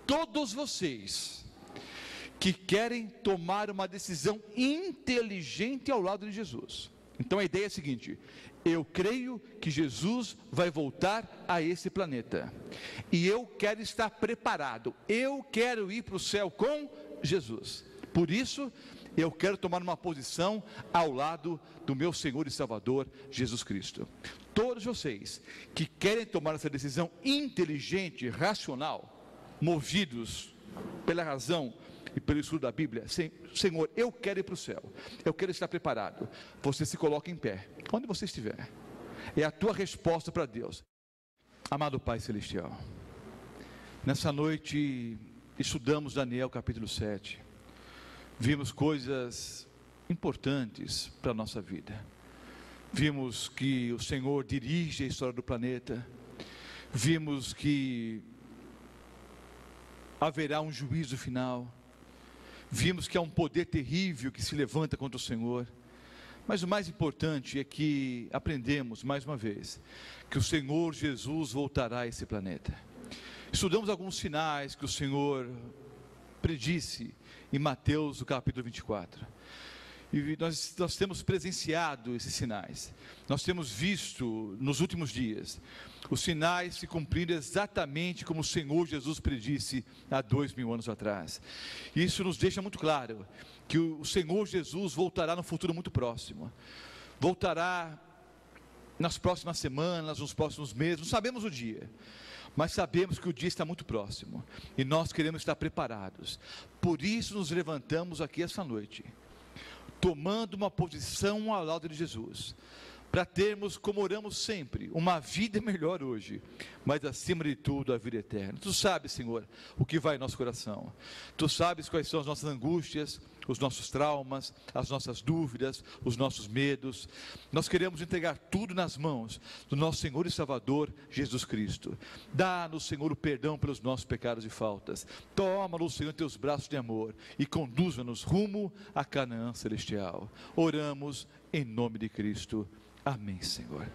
todos vocês que querem tomar uma decisão inteligente ao lado de Jesus. Então a ideia é a seguinte: eu creio que Jesus vai voltar a esse planeta, e eu quero estar preparado, eu quero ir para o céu com Jesus. Por isso, eu quero tomar uma posição ao lado do meu Senhor e Salvador, Jesus Cristo. Todos vocês que querem tomar essa decisão inteligente, racional, movidos pela razão e pelo estudo da Bíblia, Senhor, eu quero ir para o céu, eu quero estar preparado. Você se coloca em pé, onde você estiver. É a tua resposta para Deus. Amado Pai Celestial, nessa noite estudamos Daniel capítulo 7. Vimos coisas importantes para a nossa vida. Vimos que o Senhor dirige a história do planeta. Vimos que haverá um juízo final. Vimos que há um poder terrível que se levanta contra o Senhor. Mas o mais importante é que aprendemos mais uma vez que o Senhor Jesus voltará a esse planeta. Estudamos alguns sinais que o Senhor predisse em Mateus, no capítulo 24. E nós temos presenciado esses sinais. Nós temos visto nos últimos dias os sinais se cumprindo exatamente como o Senhor Jesus predisse há 2000 anos atrás. Isso nos deixa muito claro que o Senhor Jesus voltará no futuro muito próximo. Voltará nas próximas semanas, nos próximos meses, não sabemos o dia, mas sabemos que o dia está muito próximo e nós queremos estar preparados. Por isso nos levantamos aqui essa noite, tomando uma posição ao lado de Jesus, para termos, como oramos sempre, uma vida melhor hoje, mas acima de tudo a vida eterna. Tu sabes, Senhor, o que vai em nosso coração. Tu sabes quais são as nossas angústias, os nossos traumas, as nossas dúvidas, os nossos medos. Nós queremos entregar tudo nas mãos do nosso Senhor e Salvador Jesus Cristo. Dá-nos, Senhor, o perdão pelos nossos pecados e faltas. Toma-nos, Senhor, em teus braços de amor e conduza-nos rumo a Canaã celestial. Oramos em nome de Cristo. Amém, Senhor.